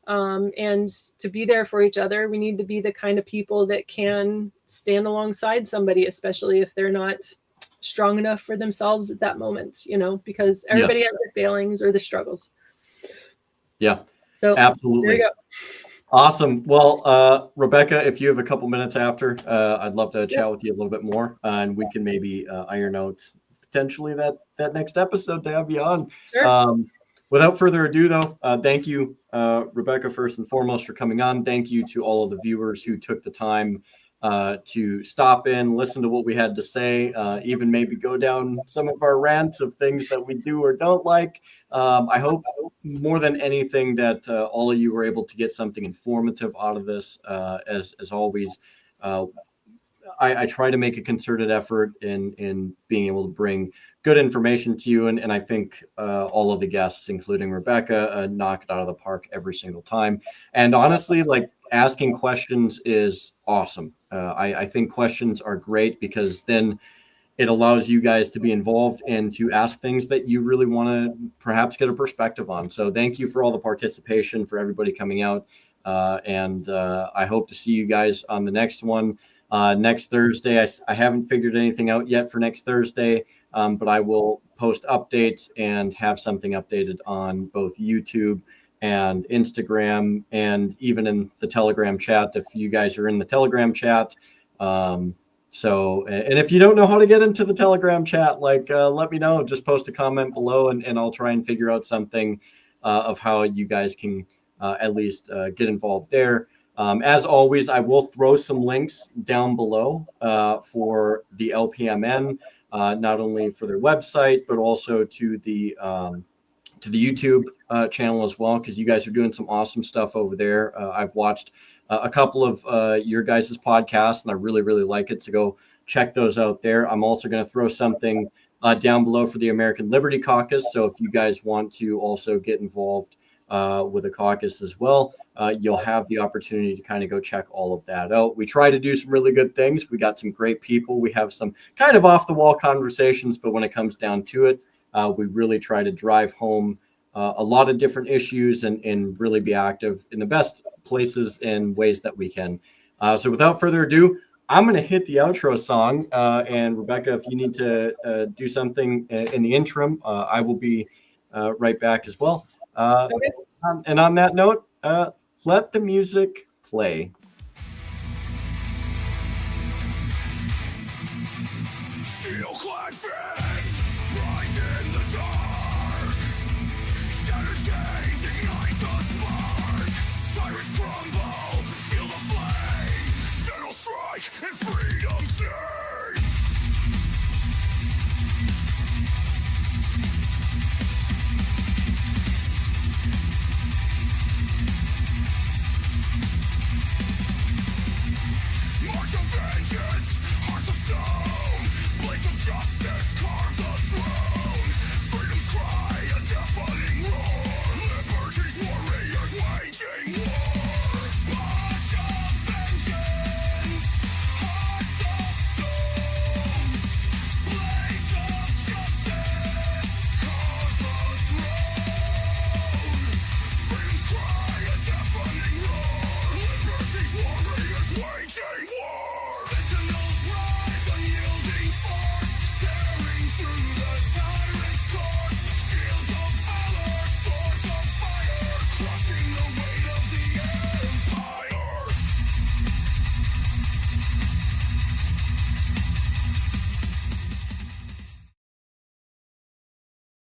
And to be there for each other, we need to be the kind of people that can stand alongside somebody, especially if they're not strong enough for themselves at that moment, because everybody has their failings or their struggles. Yeah. So absolutely. There you go. Awesome. Well, Rebecca, if you have a couple minutes after, I'd love to chat with you a little bit more, and we can maybe iron out potentially that next episode to have you on. Sure. Without further ado, though, thank you, Rebecca, first and foremost, for coming on. Thank you to all of the viewers who took the time to stop in, listen to what we had to say, even maybe go down some of our rants of things that we do or don't like. I hope more than anything that all of you were able to get something informative out of this. As always, I try to make a concerted effort in being able to bring good information to you. And I think all of the guests, including Rebecca, knock it out of the park every single time. And honestly, like, asking questions is awesome. I think questions are great because then it allows you guys to be involved and to ask things that you really want to perhaps get a perspective on. So thank you for all the participation, for everybody coming out. And I hope to see you guys on the next one. Next Thursday, I haven't figured anything out yet for next Thursday, but I will post updates and have something updated on both YouTube and Instagram, and even in the Telegram chat if you guys are in the Telegram chat. So, and if you don't know how to get into the Telegram chat, let me know. Just post a comment below, and I'll try and figure out something of how you guys can at least get involved there. As always, I will throw some links down below for the LPMN, not only for their website, but also to the YouTube channel as well, because you guys are doing some awesome stuff over there. I've watched a couple of your guys' podcasts, and I really, really like it. So go check those out there. I'm also going to throw something down below for the American Liberty Caucus. So if you guys want to also get involved with a caucus as well, you'll have the opportunity to kind of go check all of that out. We try to do some really good things. We got some great people. We have some kind of off the wall conversations, but when it comes down to it, we really try to drive home a lot of different issues and really be active in the best places and ways that we can. So without further ado, I'm going to hit the outro song. And Rebecca, if you need to do something in the interim, I will be right back as well. Okay. And on that note, let the music play. Steel-clad fist, rise in the dark. Shattered chains ignite the spark. Tyrants crumble, feel the flame. Settle, strike, and free.